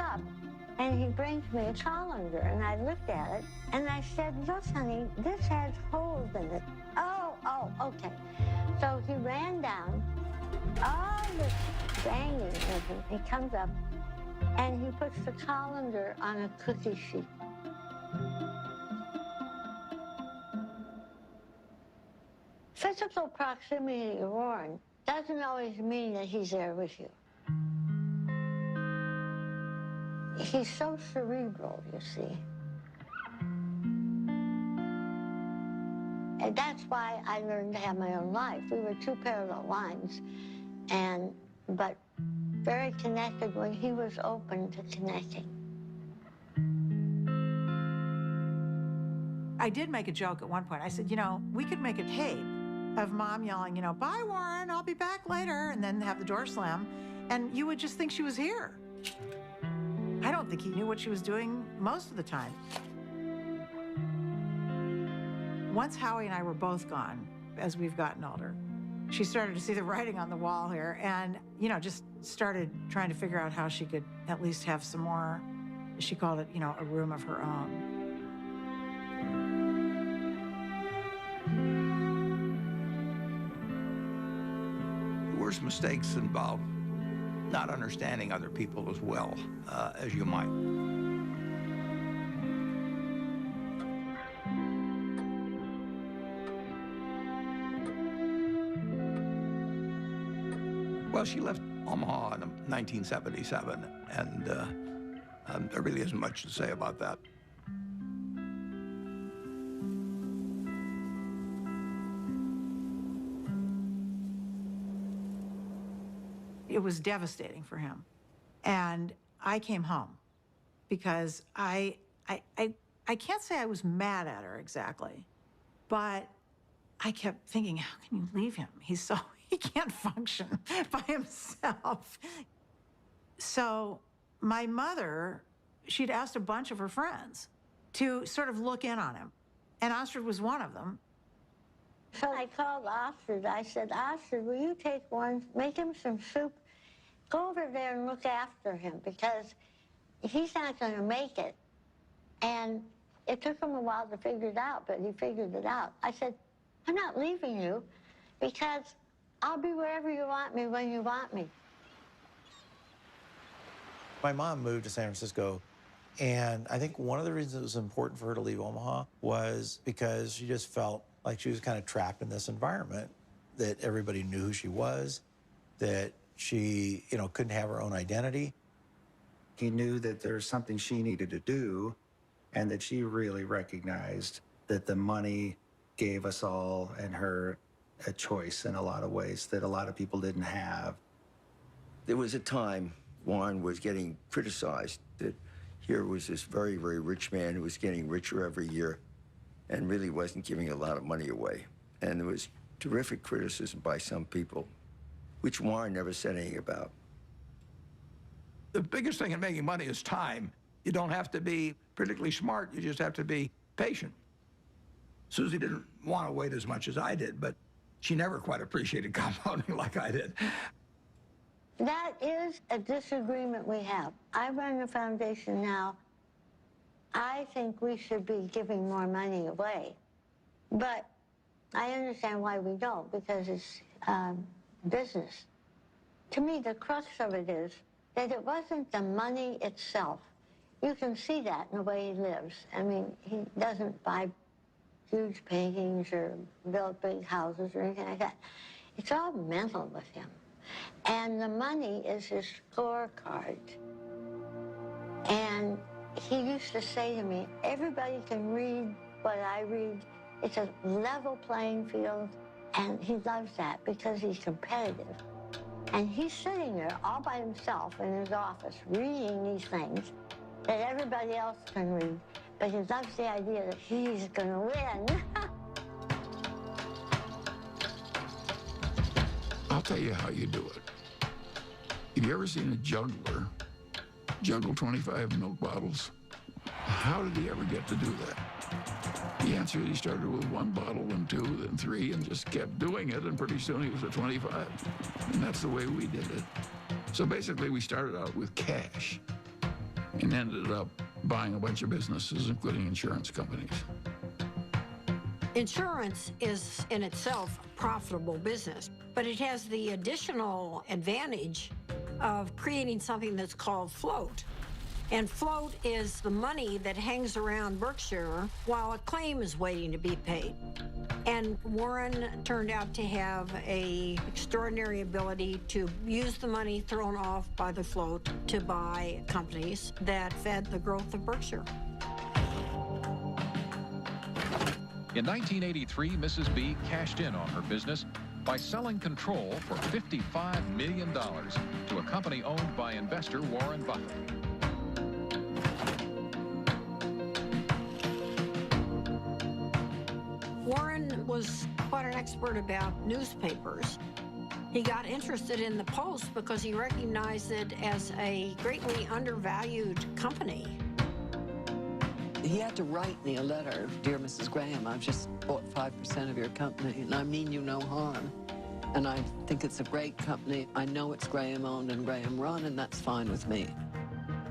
And he brings me a colander, and I looked at it, and I said, look, honey, this has holes in it. Oh, okay. So he ran down, all this banging with him. He comes up, and he puts the colander on a cookie sheet. Physical proximity to Warren doesn't always mean that he's there with you. He's so cerebral, you see. And that's why I learned to have my own life. We were two parallel lines, but very connected when he was open to connecting. I did make a joke at one point. I said, you know, we could make a tape of Mom yelling, you know, bye, Warren, I'll be back later, and then have the door slam, and you would just think she was here. I don't think he knew what she was doing most of the time. Once Howie and I were both gone, as we've gotten older, she started to see the writing on the wall here and, you know, just started trying to figure out how she could at least have some more, she called it, you know, a room of her own. The worst mistakes involve not understanding other people as well as you might. Well, she left Omaha in 1977, and there really isn't much to say about that. It was devastating for him. And I came home because I can't say I was mad at her exactly, but I kept thinking, how can you leave him? He can't function by himself. So my mother, she'd asked a bunch of her friends to sort of look in on him. And Astrid was one of them. So I called Astrid. I said, Astrid, will you take Warren, make him some soup? Go over there and look after him because he's not going to make it. And it took him a while to figure it out, but he figured it out. I said, I'm not leaving you because I'll be wherever you want me when you want me. My mom moved to San Francisco, and I think one of the reasons it was important for her to leave Omaha was because she just felt like she was kind of trapped in this environment, that everybody knew who she was, that she, you know, couldn't have her own identity. He knew that there was something she needed to do, and that she really recognized that the money gave us all and her a choice in a lot of ways that a lot of people didn't have. There was a time Warren was getting criticized that here was this very, very rich man who was getting richer every year and really wasn't giving a lot of money away. And there was terrific criticism by some people, which Warren never said anything about. The biggest thing in making money is time. You don't have to be particularly smart, you just have to be patient. Susie didn't want to wait as much as I did, but she never quite appreciated compounding like I did. That is a disagreement we have. I run a foundation now. I think we should be giving more money away. But I understand why we don't, because it's business. To me, the crux of it is that it wasn't the money itself. You can see that in the way he lives. I mean, he doesn't buy huge paintings or build big houses or anything like that. It's all mental with him. And the money is his scorecard. And he used to say to me, everybody can read what I read. It's a level playing field. And he loves that because he's competitive. And he's sitting there all by himself in his office reading these things that everybody else can read. But he loves the idea that he's going to win. I'll tell you how you do it. Have you ever seen a juggler juggle 25 milk bottles? How did he ever get to do that? The answer is he started with 1 bottle, then 2, then 3, and just kept doing it, and pretty soon he was at 25. And that's the way we did it. So basically, we started out with cash. and ended up buying a bunch of businesses, including insurance companies. Insurance is in itself a profitable business, but it has the additional advantage of creating something that's called float. And float is the money that hangs around Berkshire while a claim is waiting to be paid. And Warren turned out to have an extraordinary ability to use the money thrown off by the float to buy companies that fed the growth of Berkshire. In 1983, Mrs. B cashed in on her business by selling control for $55 million to a company owned by investor Warren Buffett. Warren was quite an expert about newspapers. He got interested in the Post because he recognized it as a greatly undervalued company. He had to write me a letter. Dear Mrs. Graham, I've just bought 5% of your company, and I mean you no harm. And I think it's a great company. I know it's Graham owned and Graham run, and that's fine with me.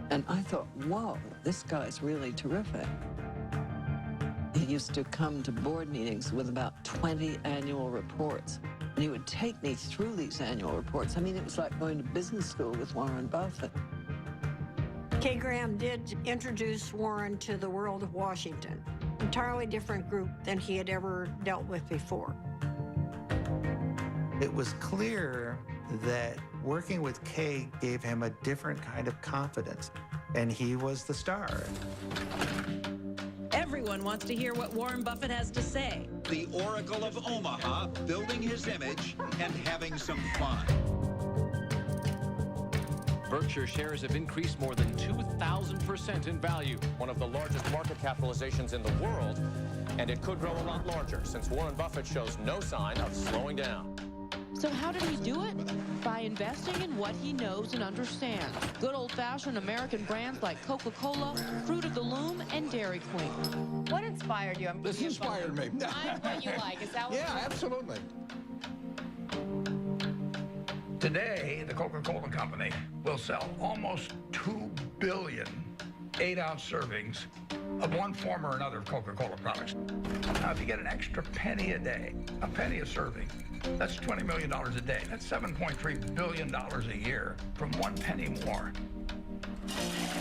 And I thought, whoa, this guy's really terrific. He used to come to board meetings with about 20 annual reports. And he would take me through these annual reports. I mean, it was like going to business school with Warren Buffett. Kay Graham did introduce Warren to the world of Washington, entirely different group than he had ever dealt with before. It was clear that working with Kay gave him a different kind of confidence, and he was the star. Everyone wants to hear what Warren Buffett has to say. The Oracle of Omaha, building his image and having some fun. Berkshire shares have increased more than 2,000% in value, one of the largest market capitalizations in the world, and it could grow a lot larger since Warren Buffett shows no sign of slowing down. So how did he do it? By investing in what he knows and understands. Good old-fashioned American brands like Coca-Cola, Fruit of the Loom, and Dairy Queen. What inspired you? This inspired me. Find what you like. Is that what Yeah, absolutely. Today, the Coca-Cola Company will sell almost 2 billion 8-ounce servings of one form or another of Coca-Cola products. Now, if you get an extra penny a day, a penny a serving, that's $20 million a day. That's $7.3 billion a year from 1 penny more.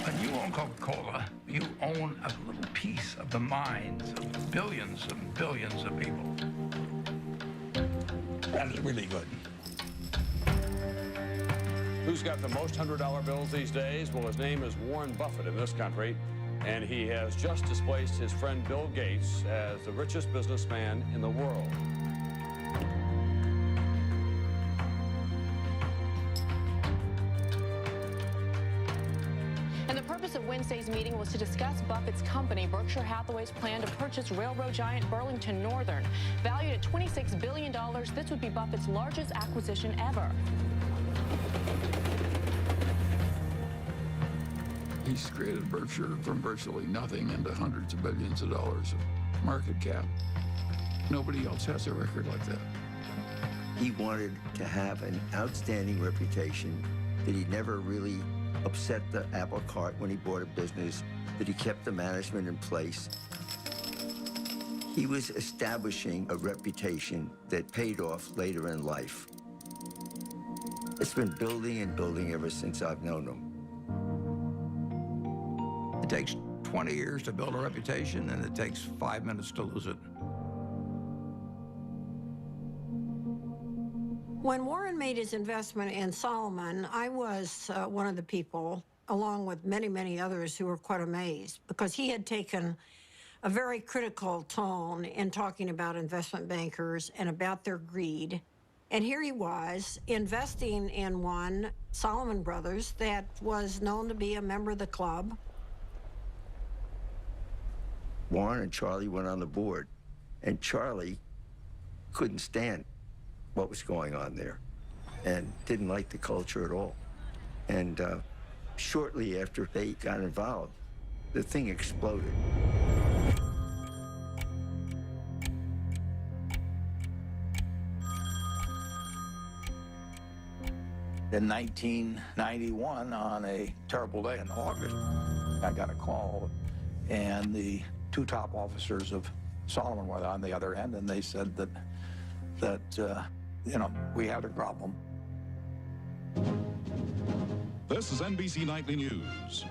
When you own Coca-Cola, you own a little piece of the minds of billions and billions of people. That is really good. Who's got the most $100 bills these days? Well, his name is Warren Buffett in this country, and he has just displaced his friend Bill Gates as the richest businessman in the world. And the purpose of Wednesday's meeting was to discuss Buffett's company, Berkshire Hathaway's plan to purchase railroad giant Burlington Northern. Valued at $26 billion, this would be Buffett's largest acquisition ever. He's created Berkshire from virtually nothing into hundreds of billions of dollars of market cap. Nobody else has a record like that. He wanted to have an outstanding reputation, that he never really upset the apple cart when he bought a business, that he kept the management in place. He was establishing a reputation that paid off later in life. It's been building and building ever since I've known him. It takes 20 years to build a reputation, and it takes 5 minutes to lose it. When Warren made his investment in Solomon, I was one of the people, along with many, many others, who were quite amazed, because he had taken a very critical tone in talking about investment bankers and about their greed. And here he was investing in one, Solomon Brothers, that was known to be a member of the club. Warren and Charlie went on the board, and Charlie couldn't stand what was going on there and didn't like the culture at all. And shortly after they got involved, the thing exploded. In 1991, on a terrible day in August, I got a call, and the two top officers of Solomon were on the other end, and they said that we had a problem. This is NBC Nightly News.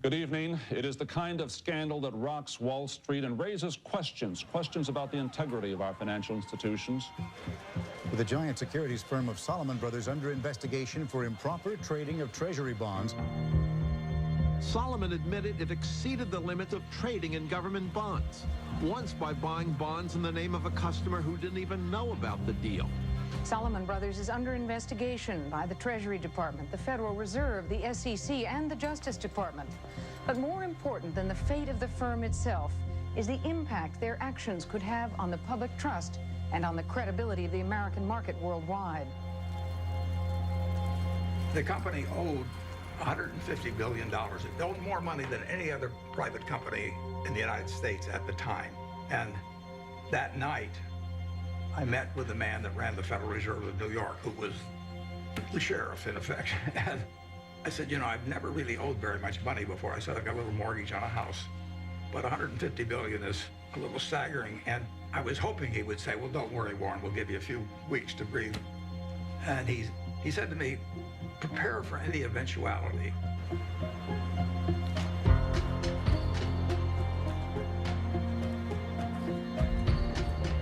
Good evening. It is the kind of scandal that rocks Wall Street and raises questions about the integrity of our financial institutions. With the giant securities firm of Salomon Brothers under investigation for improper trading of treasury bonds. Salomon admitted it exceeded the limits of trading in government bonds, once by buying bonds in the name of a customer who didn't even know about the deal. Salomon Brothers is under investigation by the Treasury Department, the Federal Reserve, the SEC, and the Justice Department. But more important than the fate of the firm itself is the impact their actions could have on the public trust and on the credibility of the American market worldwide. The company owed $150 billion. It owed more money than any other private company in the United States at the time. And that night, I met with the man that ran the Federal Reserve of New York, who was the sheriff, in effect. And I said, I've never really owed very much money before. I said, I've got a little mortgage on a house, but $150 billion is a little staggering. And I was hoping he would say, well, don't worry, Warren, we'll give you a few weeks to breathe. And he said to me, prepare for any eventuality.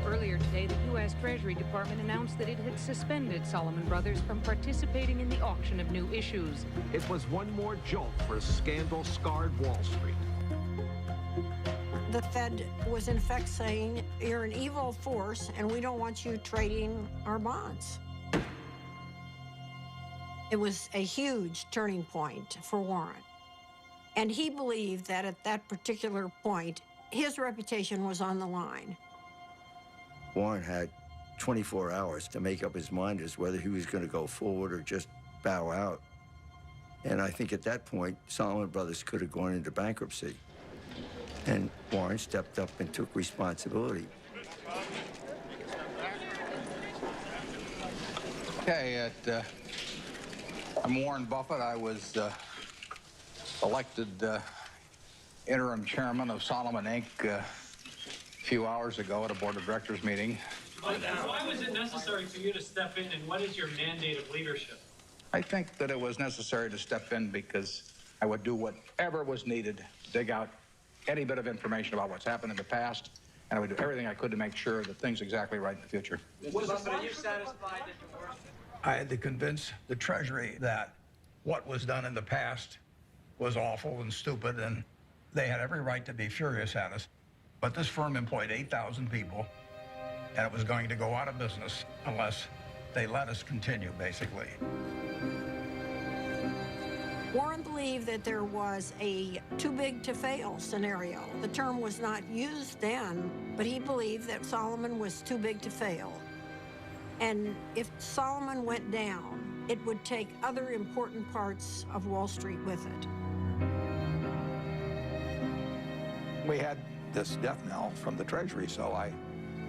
Earlier today, the U.S. Treasury Department announced that it had suspended Salomon Brothers from participating in the auction of new issues. It was one more jolt for a scandal-scarred Wall Street. The Fed was in effect saying, you're an evil force and we don't want you trading our bonds. It was a huge turning point for Warren. And he believed that at that particular point, his reputation was on the line. Warren had 24 hours to make up his mind as whether he was going to go forward or just bow out. And I think at that point, Salomon Brothers could have gone into bankruptcy. And Warren stepped up and took responsibility. Okay, I'm Warren Buffett. I was elected interim chairman of Salomon Inc. A few hours ago at a board of directors meeting. Why was it necessary for you to step in, and what is your mandate of leadership? I think that it was necessary to step in because I would do whatever was needed to dig out any bit of information about what's happened in the past, and I would do everything I could to make sure that things are exactly right in the future. Mr. Buffett, are you satisfied that the worst... I had to convince the Treasury that what was done in the past was awful and stupid, and they had every right to be furious at us. But this firm employed 8,000 people, and it was going to go out of business unless they let us continue, basically. Warren believed that there was a too big to fail scenario. The term was not used then, but he believed that Salomon was too big to fail. And if Salomon went down, it would take other important parts of Wall Street with it. We had this death knell from the Treasury, so I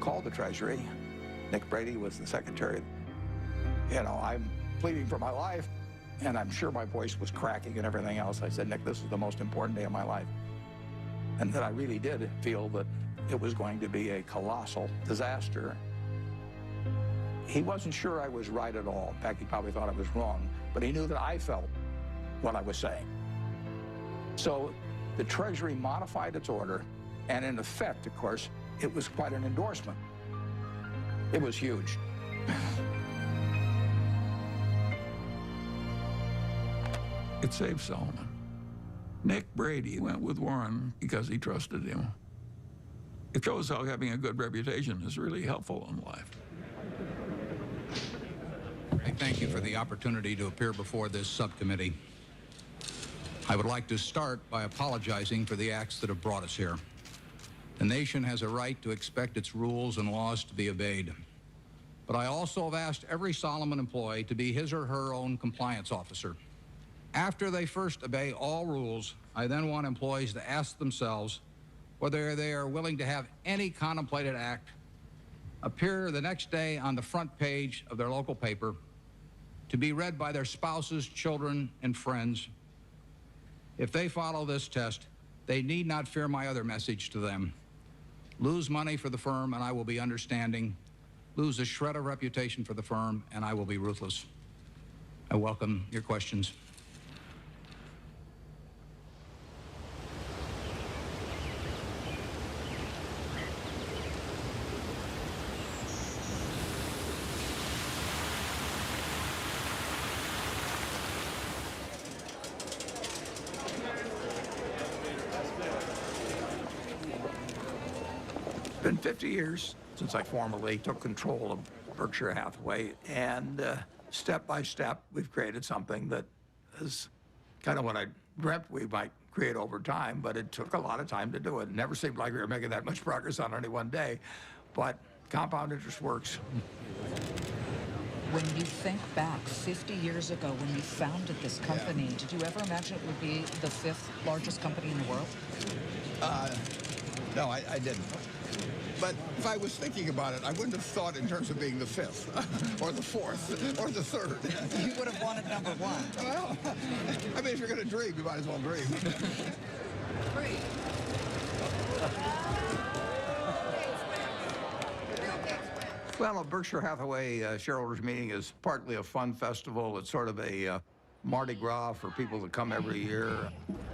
called the Treasury. Nick Brady was the secretary. I'm pleading for my life, and I'm sure my voice was cracking and everything else. I said, Nick, this is the most important day of my life. And that I really did feel that it was going to be a colossal disaster. He wasn't sure I was right at all. In fact, he probably thought I was wrong, but he knew that I felt what I was saying. So the Treasury modified its order, and in effect, of course, it was quite an endorsement. It was huge. It saved Salomon. Nick Brady went with Warren because he trusted him. It shows how having a good reputation is really helpful in life. I thank you for the opportunity to appear before this subcommittee. I would like to start by apologizing for the acts that have brought us here. The nation has a right to expect its rules and laws to be obeyed. But I also have asked every Salomon employee to be his or her own compliance officer. After they first obey all rules, I then want employees to ask themselves whether they are willing to have any contemplated act appear the next day on the front page of their local paper to be read by their spouses, children, and friends. If they follow this test, they need not fear my other message to them. Lose money for the firm, and I will be understanding. Lose a shred of reputation for the firm, and I will be ruthless. I welcome your questions. It's been 50 years since I formally took control of Berkshire Hathaway, and step by step, we've created something that is kind of what I dreamt we might create over time, but it took a lot of time to do it. It never seemed like we were making that much progress on any one day, but compound interest works. When you think back 50 years ago when you founded this company, did you ever imagine it would be the 5th largest company in the world? No, I didn't. But if I was thinking about it, I wouldn't have thought in terms of being the 5th, or the 4th, or the 3rd. You would have wanted number 1. Well, I mean, if you're going to dream, you might as well dream. Well, a Berkshire Hathaway shareholders meeting is partly a fun festival. It's sort of a Mardi Gras for people that come every year.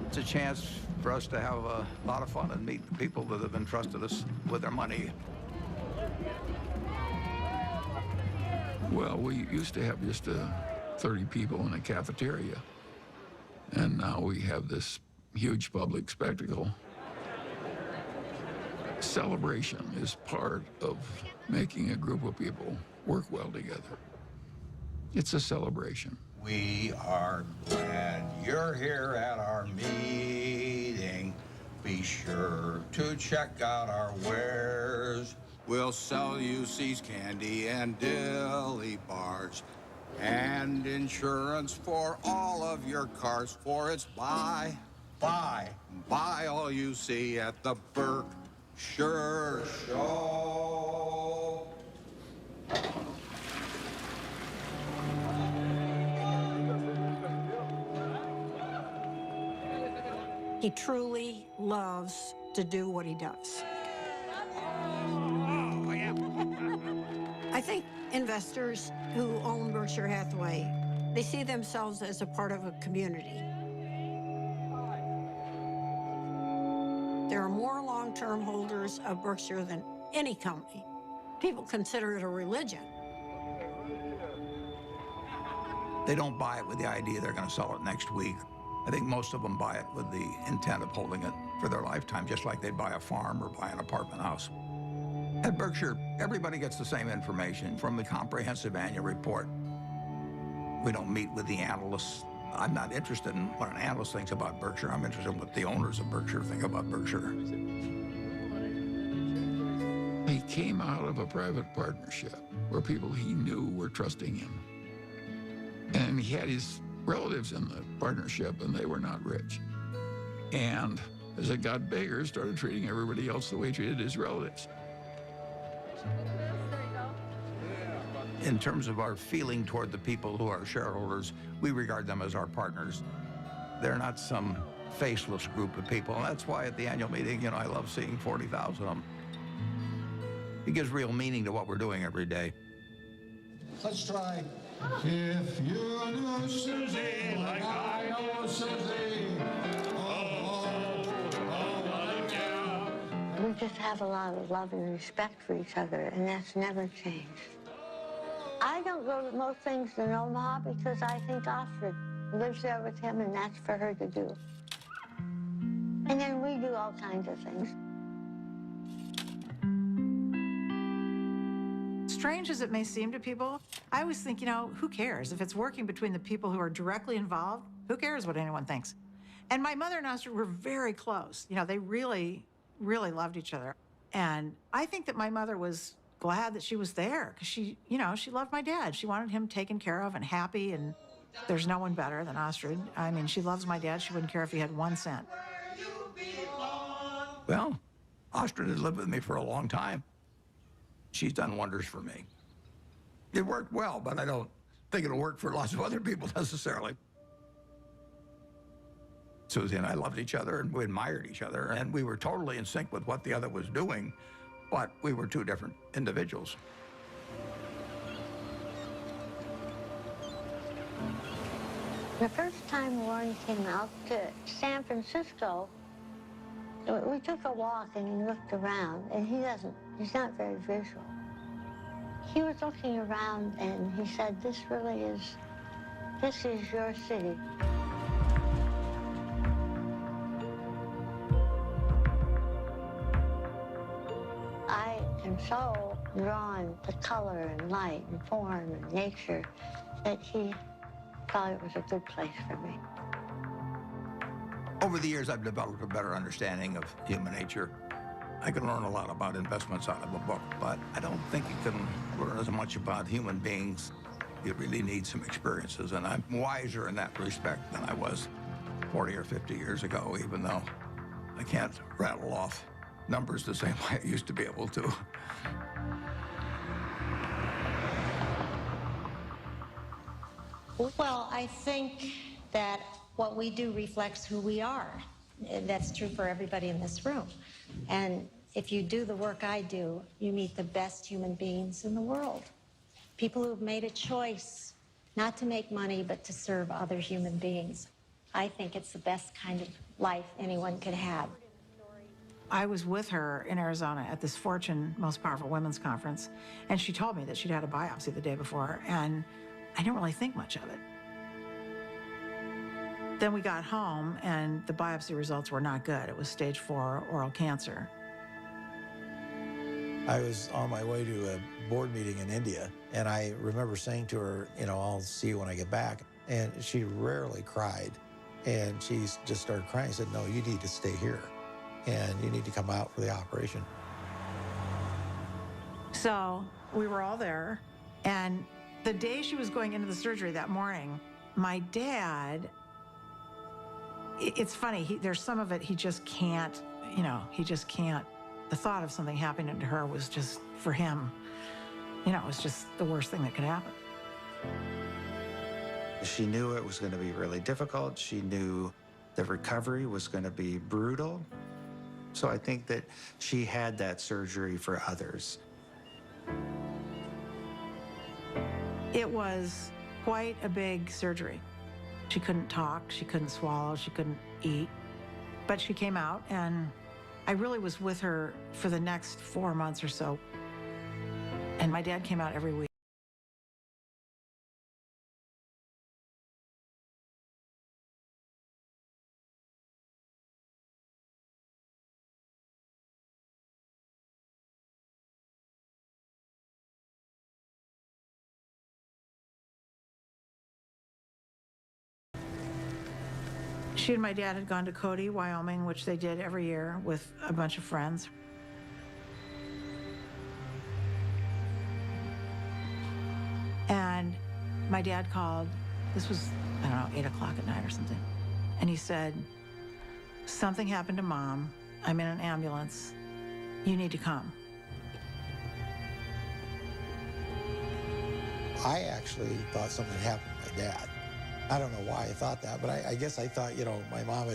It's a chance for us to have a lot of fun and meet the people that have entrusted us with their money. Well, we used to have just 30 people in a cafeteria, and now we have this huge public spectacle. Celebration is part of making a group of people work well together. It's a celebration. We are glad you're here at our meeting. Be sure to check out our wares. We'll sell you See's candy and dilly bars and insurance for all of your cars. For it's buy all you see at the Berkshire Show. He truly loves to do what he does. I think investors who own Berkshire Hathaway, they see themselves as a part of a community. There are more long-term holders of Berkshire than any company. People consider it a religion. They don't buy it with the idea they're going to sell it next week. I think most of them buy it with the intent of holding it for their lifetime, just like they'd buy a farm or buy an apartment house. At Berkshire, everybody gets the same information from the comprehensive annual report. We don't meet with the analysts. I'm not interested in what an analyst thinks about Berkshire. I'm interested in what the owners of Berkshire think about Berkshire. He came out of a private partnership where people he knew were trusting him. And he had his relatives in the partnership, and they were not rich. And as it got bigger, started treating everybody else the way he treated his relatives. In terms of our feeling toward the people who are shareholders, we regard them as our partners. They're not some faceless group of people. And that's why at the annual meeting, I love seeing 40,000 of them. It gives real meaning to what we're doing every day. Let's try. If you knew Susie like I know Susie, We just have a lot of love and respect for each other, and that's never changed. I don't go to most things in Omaha because I think Astrid lives there with him, and that's for her to do. And then we do all kinds of things. Strange as it may seem to people, I always think, who cares? If it's working between the people who are directly involved, who cares what anyone thinks? And my mother and Astrid were very close. They really, really loved each other. And I think that my mother was glad that she was there because she loved my dad. She wanted him taken care of and happy, and there's no one better than Astrid. I mean, she loves my dad. She wouldn't care if he had 1 cent. Well, Astrid has lived with me for a long time. She's done wonders for me. It worked well, but I don't think it'll work for lots of other people necessarily. Susie and I loved each other, and we admired each other, and we were totally in sync with what the other was doing, but we were two different individuals. The first time Warren came out to San Francisco, we took a walk and he looked around, and he's not very visual. He was looking around and he said, this is your city. I am so drawn to color and light and form and nature that he thought it was a good place for me. Over the years, I've developed a better understanding of human nature. I can learn a lot about investments out of a book, but I don't think you can learn as much about human beings. You really need some experiences, and I'm wiser in that respect than I was 40 or 50 years ago, even though I can't rattle off numbers the same way I used to be able to. Well, I think that what we do reflects who we are. That's true for everybody in this room. And if you do the work I do, you meet the best human beings in the world. People who've made a choice not to make money, but to serve other human beings. I think it's the best kind of life anyone could have. I was with her in Arizona at this Fortune Most Powerful Women's Conference, and she told me that she'd had a biopsy the day before, and I didn't really think much of it. Then we got home, and the biopsy results were not good. It was stage 4 oral cancer. I was on my way to a board meeting in India, and I remember saying to her, you know, I'll see you when I get back. And she rarely cried, and she just started crying. I said, no, you need to stay here, and you need to come out for the operation. So we were all there, and the day she was going into the surgery that morning, my dad, it's funny, there's some of it he just can't, you know, he just can't. The thought of something happening to her was just, for him, you know, it was just the worst thing that could happen. She knew it was going to be really difficult. She knew the recovery was going to be brutal. So I think that she had that surgery for others. It was quite a big surgery. She couldn't talk, she couldn't swallow, she couldn't eat. But she came out, and I really was with her for the next 4 months or so. And my dad came out every week. She and my dad had gone to Cody, Wyoming, which they did every year with a bunch of friends. And my dad called, this was, I don't know, 8 o'clock at night or something. And he said, something happened to Mom. I'm in an ambulance. You need to come. I actually thought something happened to my dad. I don't know why I thought that, but I guess I thought, you know, my mom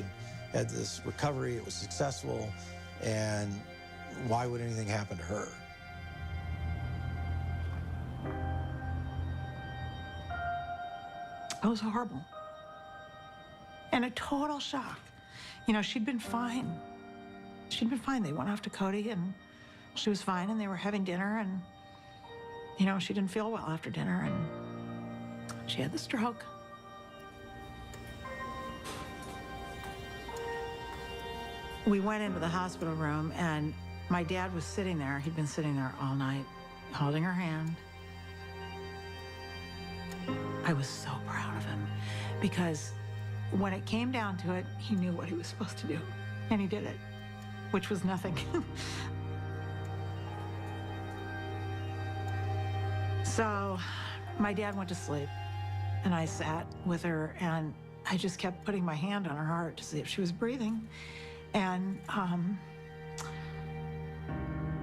had this recovery, it was successful, and why would anything happen to her? It was horrible. And a total shock. You know, she'd been fine. She'd been fine. They went off to Cody, and she was fine, and they were having dinner, and, you know, she didn't feel well after dinner, and she had the stroke. We went into the hospital room, and my dad was sitting there. He'd been sitting there all night, holding her hand. I was so proud of him, because when it came down to it, he knew what he was supposed to do, and he did it, which was nothing. So my dad went to sleep, and I sat with her, and I just kept putting my hand on her heart to see if she was breathing. And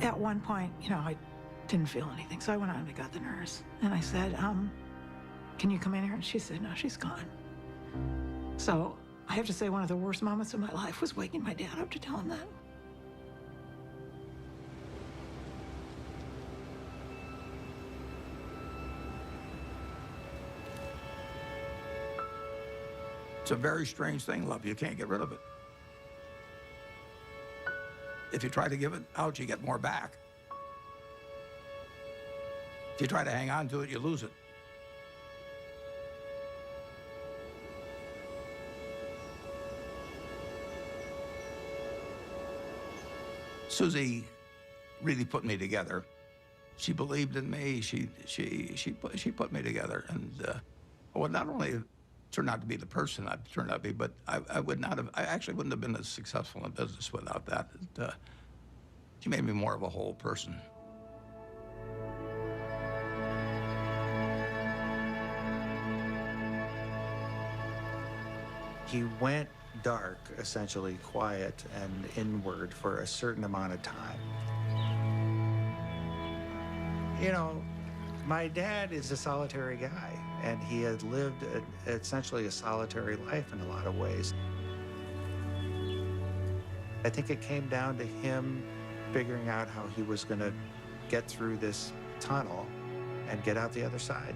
at one point, you know, I didn't feel anything. So I went out and I got the nurse. And I said, can you come in here? And she said, no, she's gone. So I have to say one of the worst moments of my life was waking my dad up to tell him that. It's a very strange thing, love. You can't get rid of it. If you try to give it out, you get more back. If you try to hang on to it, you lose it. Susie really put me together. She believed in me. She put me together, and well, not only turned out to be the person I've turned out to be, but I actually wouldn't have been as successful in business without that. She made me more of a whole person. He went dark, essentially quiet and inward for a certain amount of time. You know, my dad is a solitary guy, and he had lived essentially a solitary life in a lot of ways. I think it came down to him figuring out how he was going to get through this tunnel and get out the other side.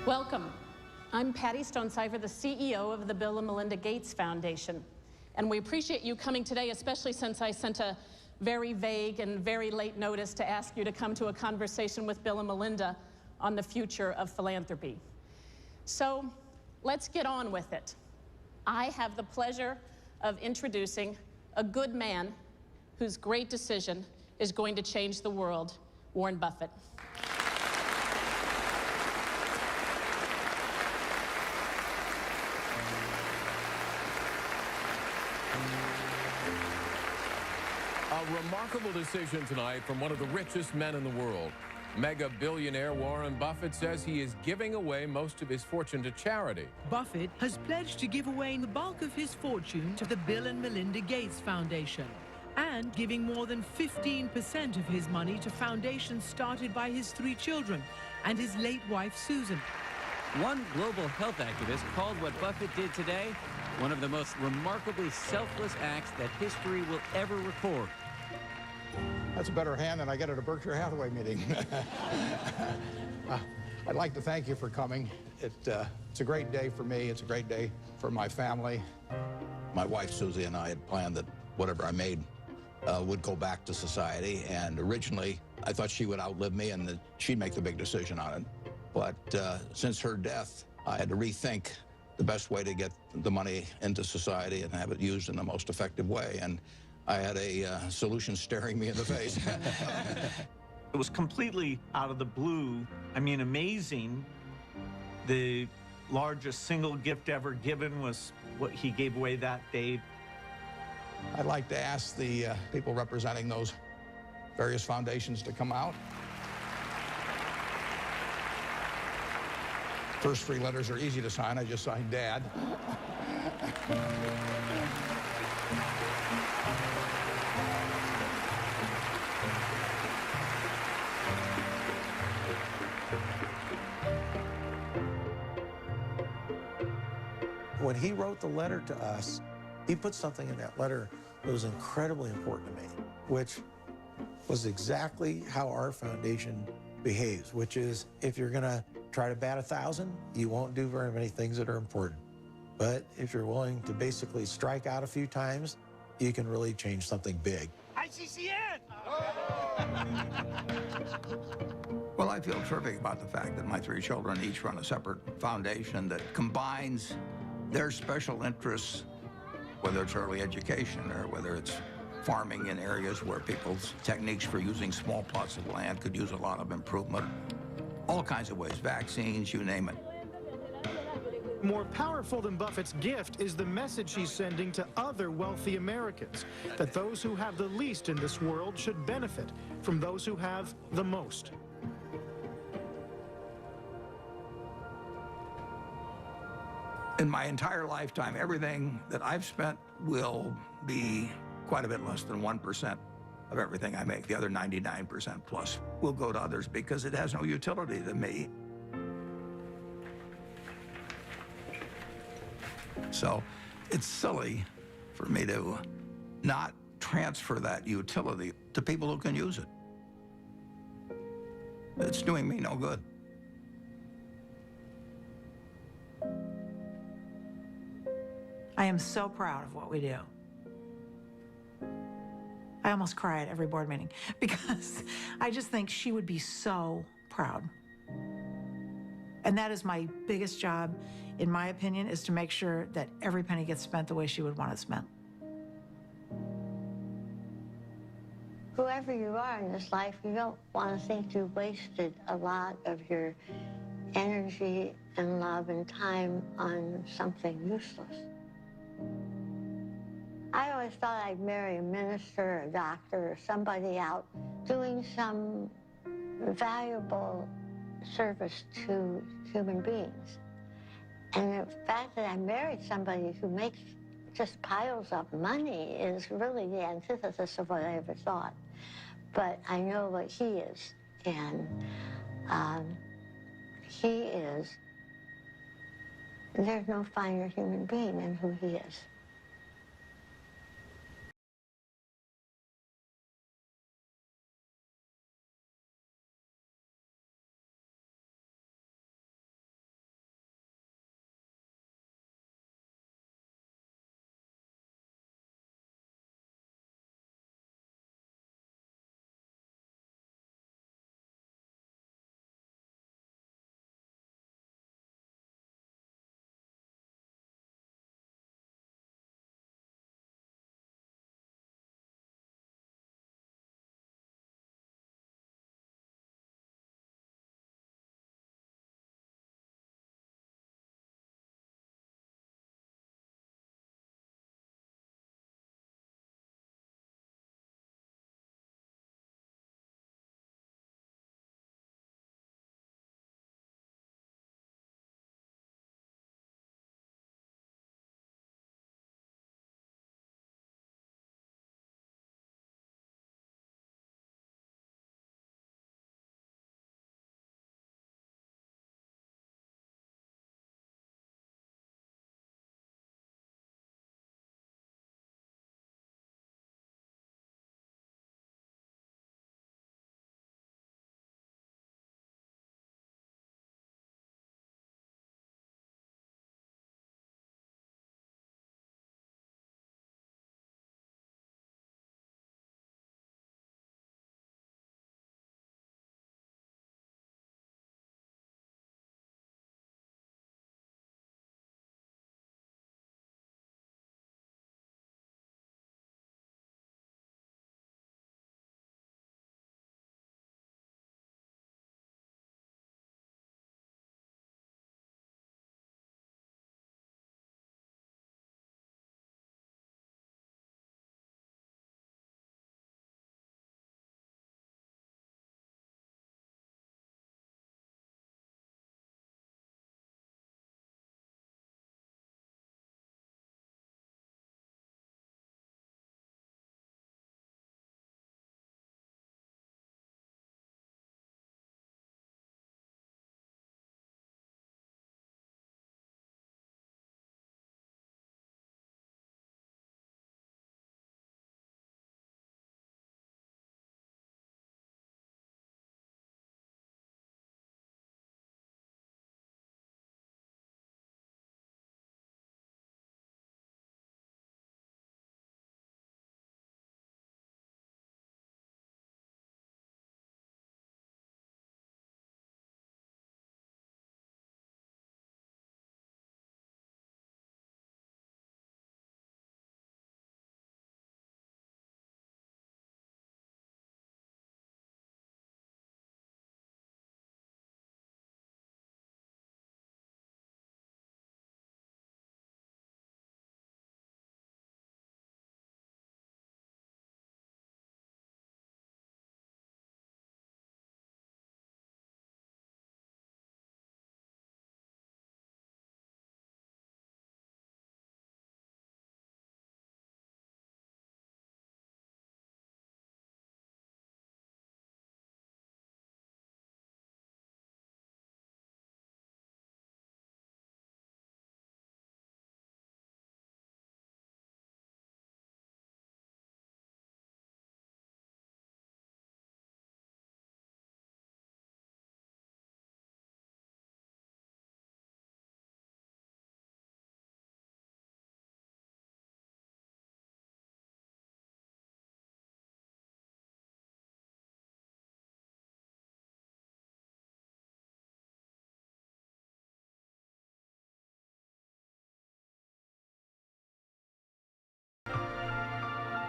Welcome. I'm Patty Stonecipher, the CEO of the Bill and Melinda Gates Foundation. And we appreciate you coming today, especially since I sent a very vague and very late notice to ask you to come to a conversation with Bill and Melinda on the future of philanthropy. So let's get on with it. I have the pleasure of introducing a good man whose great decision is going to change the world, Warren Buffett. A remarkable decision tonight from one of the richest men in the world. Mega billionaire Warren Buffett says he is giving away most of his fortune to charity. Buffett has pledged to give away the bulk of his fortune to the Bill and Melinda Gates Foundation and giving more than 15% of his money to foundations started by his 3 children and his late wife, Susan. One global health activist called what Buffett did today one of the most remarkably selfless acts that history will ever record. That's a better hand than I get at a Berkshire Hathaway meeting. I'd like to thank you for coming. It's a great day for me. It's a great day for my family. My wife, Susie, and I had planned that whatever I made would go back to society. And originally, I thought she would outlive me and that she'd make the big decision on it. But since her death, I had to rethink the best way to get the money into society and have it used in the most effective way. And I had a solution staring me in the face. It was completely out of the blue. I mean, amazing. The largest single gift ever given was what he gave away that day. I'd like to ask the people representing those various foundations to come out. First 3 letters are easy to sign. I just signed Dad. When he wrote the letter to us, he put something in that letter that was incredibly important to me, which was exactly how our foundation behaves, which is if you're going to try to bat 1,000, you won't do very many things that are important. But if you're willing to basically strike out a few times, you can really change something big. ICCN! Well, I feel terrific about the fact that my 3 children each run a separate foundation that combines their special interests, whether it's early education or whether it's farming in areas where people's techniques for using small plots of land could use a lot of improvement. All kinds of ways, vaccines, you name it. More powerful than Buffett's gift is the message he's sending to other wealthy Americans, that those who have the least in this world should benefit from those who have the most. In my entire lifetime, everything that I've spent will be quite a bit less than 1% of everything I make. The other 99% plus will go to others because it has no utility to me. So it's silly for me to not transfer that utility to people who can use it. It's doing me no good. I am so proud of what we do. I almost cry at every board meeting because I just think she would be so proud. And that is my biggest job, in my opinion, is to make sure that every penny gets spent the way she would want it spent. Whoever you are in this life, you don't want to think you wasted a lot of your energy and love and time on something useless. I always thought I'd marry a minister or a doctor or somebody out doing some valuable service to human beings. And the fact that I married somebody who makes just piles of money is really the antithesis of what I ever thought. But I know what he is, and he is, there's no finer human being than who he is.